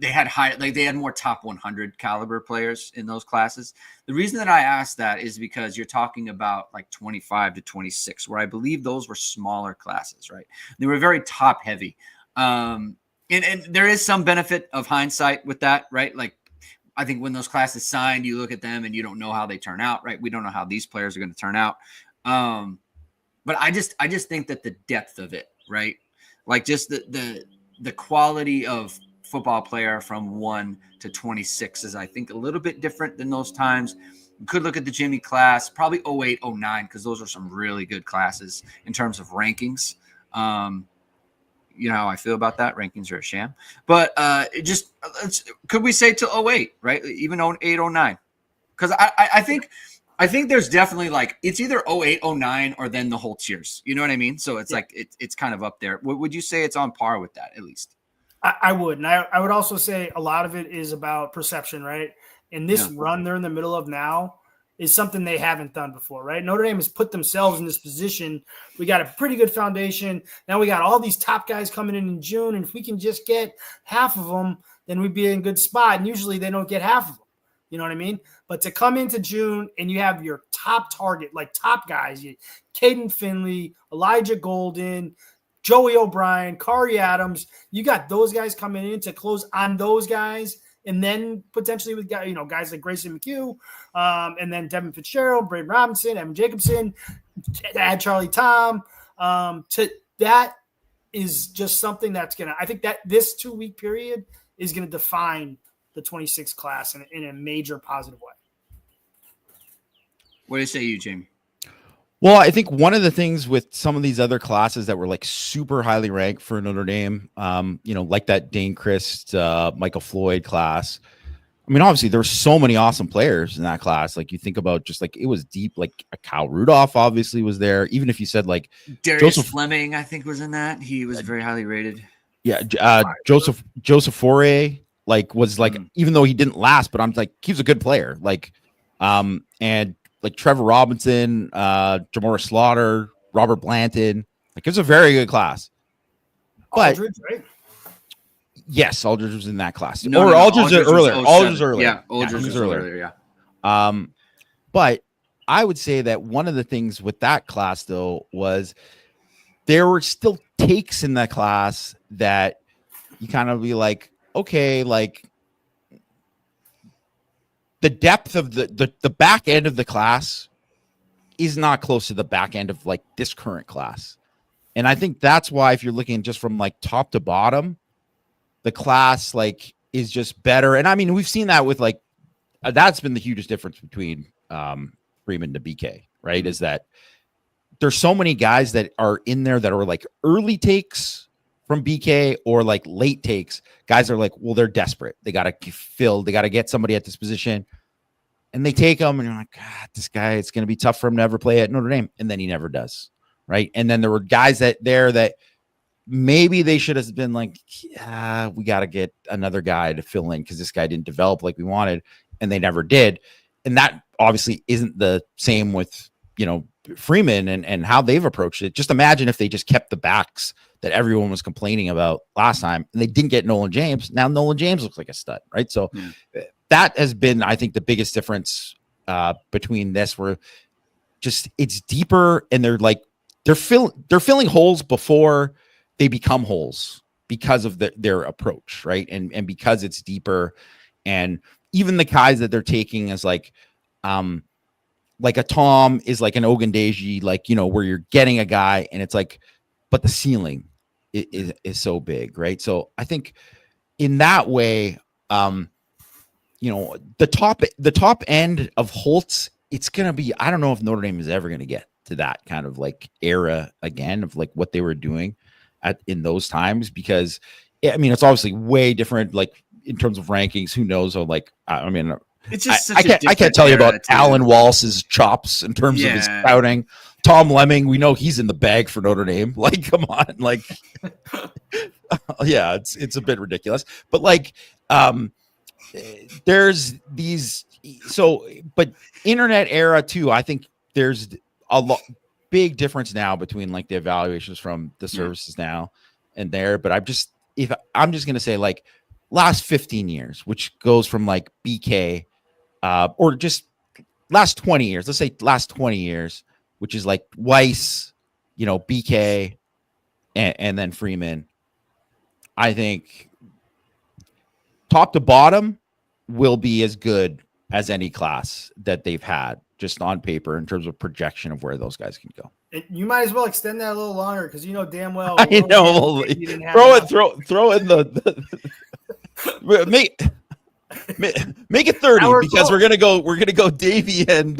had more top 100 caliber players in those classes. The reason that I asked that is because you're talking about like 25 to 26, where I believe those were smaller classes, right? They were very top heavy. And there is some benefit of hindsight with that, right? Like, I think when those classes signed, you look at them and you don't know how they turn out, right? We don't know how these players are going to turn out. But I just think that the depth of it, right? Like just the quality of football player from 1 to 26 is, I think, a little bit different than those times. You could look at the Jimmy class, probably 08, 09, because those are some really good classes in terms of rankings. you know how I feel about that. Rankings are a sham. But could we say to 08, right? Even 08, 09? Because I think there's definitely like it's either 08, 09 or then the whole cheers. You know what I mean? So it's like it's kind of up there. Would you say it's on par with that at least? I would. And I would also say a lot of it is about perception, right? And this run they're in the middle of now is something they haven't done before, right? Notre Dame has put themselves in this position. We got a pretty good foundation. Now we got all these top guys coming in June. And if we can just get half of them, then we'd be in a good spot. And usually they don't get half of them. You know what I mean? But to come into June and you have your top target, like top guys, Kaydon Finley, Elijah Golden, Joey O'Brien, Khary Adams, you got those guys coming in to close on those guys. And then potentially with guys like Grayson McHugh, and then Devin Fitzgerald, Braden Robinson, Evan Jacobson, add Charlie Tom. That is just something that's going to – I think that this 2-week period is going to define the 26 class in a major positive way. What do you say, you, Jamie? Well, I think one of the things with some of these other classes that were like super highly ranked for Notre Dame, like that Dane Christ, Michael Floyd class. I mean, obviously there's so many awesome players in that class. Like you think about just like it was deep, like Kyle Rudolph obviously was there. Even if you said like Darius Flammang, I think was in that. He was very highly rated. Yeah. Joseph Fourier, like was like, even though he didn't last, but I'm like, he's a good player. Like, and like Trevor Robinson, Jamora Slaughter, Robert Blanton. Like it's a very good class. But Aldridge, right? Yes, Aldridge was in that class. Aldridge was earlier. Aldridge was earlier. Yeah, Aldridge was earlier. Yeah. But I would say that one of the things with that class though was there were still takes in that class that you kind of be like, okay, like the depth of the back end of the class is not close to the back end of like this current class. And I think that's why if you're looking just from like top to bottom, the class like is just better. And I mean, we've seen that with like, that's been the hugest difference between Freeman to BK, right? Is that there's so many guys that are in there that are like early takes from BK or like late takes. Guys are like, well, they're desperate. They got to fill, they got to get somebody at this position. And they take him and you're like, God, this guy, it's going to be tough for him to ever play at Notre Dame. And then he never does. Right. And then there were guys that maybe they should have been like, yeah, we got to get another guy to fill in because this guy didn't develop like we wanted. And they never did. And that obviously isn't the same with, Freeman and how they've approached it. Just imagine if they just kept the backs that everyone was complaining about last time and they didn't get Nolan James. Now Nolan James looks like a stud, right? So that has been, I think, the biggest difference between this, where just it's deeper and they're filling holes before they become holes because of their approach, right? And because it's deeper, and even the guys that they're taking as like a Tom is like an Ogundeji, like, where you're getting a guy and it's like, but the ceiling is so big, right? So I think in that way, the top end of Holtz, it's going to be, I don't know if Notre Dame is ever going to get to that kind of like era again of like what they were doing in those times, because I mean, it's obviously way different, like in terms of rankings, who knows? Or like, I mean, it's just I can't tell you about Alan Wallace's chops in terms of his scouting. Tom Lemming, we know he's in the bag for Notre Dame. Like, come on, like, yeah, it's a bit ridiculous. But like, there's these. So, but internet era too. I think there's a big difference now between like the evaluations from the services now and there. But I'm just gonna say like last 15 years, which goes from like BK. Or just last 20 years, let's say last 20 years, which is like Weiss, BK, and then Freeman. I think top to bottom will be as good as any class that they've had just on paper in terms of projection of where those guys can go. You might as well extend that a little longer because damn well. I know. Throw in the Make it 30 because we're gonna go Davey and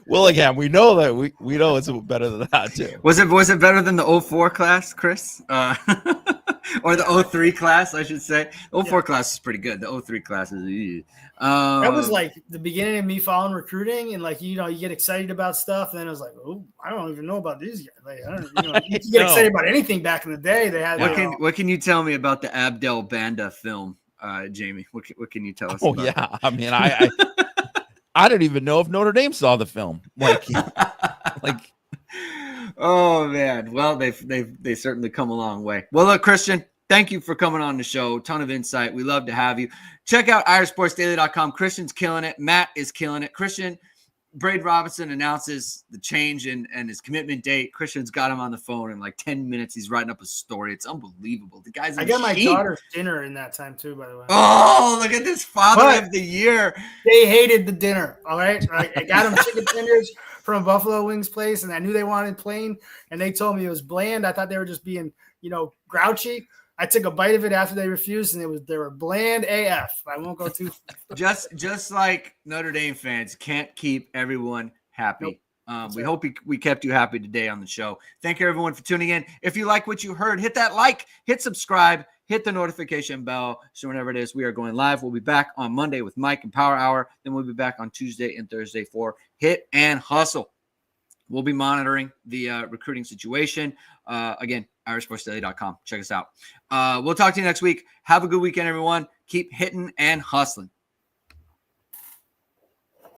Willingham. We know that we know it's better than that too. Was it better than the 04 class, Chris? Or the 03 class, I should say. 04 class is pretty good. The 03 class is that was like the beginning of me following recruiting, and like, you know, you get excited about stuff, and then it was like, oh, I don't even know about these guys. Like, I don't, you know, you get excited about anything back in the day. They had what can you tell me about the Abdel Banda film, Jamie? What can you tell us? Oh about yeah, I mean, I don't even know if Notre Dame saw the film. Like. Oh man, well they certainly come a long way. Well, look, Christian, thank you for coming on the show. Ton of insight. We love to have you. Check out irishsportsdaily.com. Christian's killing it. Matt is killing it. Christian, Braid Robinson announces the change and his commitment date. Christian's got him on the phone in like 10 minutes. He's writing up a story. It's unbelievable. The guy's I got my daughter's dinner in that time too, by the way. Oh, look at this father of the year. They hated the dinner. All right. I got them chicken tenders from Buffalo Wings place, and I knew they wanted plain, and they told me it was bland. I thought they were just being, you know, grouchy. I took a bite of it after they refused, and they were bland AF. I won't go too. just like Notre Dame fans can't keep everyone happy. Nope. We hope we kept you happy today on the show. Thank you everyone for tuning in. If you like what you heard, hit that like, hit subscribe, hit the notification bell. So whenever it is, we are going live. We'll be back on Monday with Mike and Power Hour. Then we'll be back on Tuesday and Thursday for Hit and Hustle. We'll be monitoring the recruiting situation. Again, irishsportsdaily.com. Check us out. We'll talk to you next week. Have a good weekend, everyone. Keep hitting and hustling.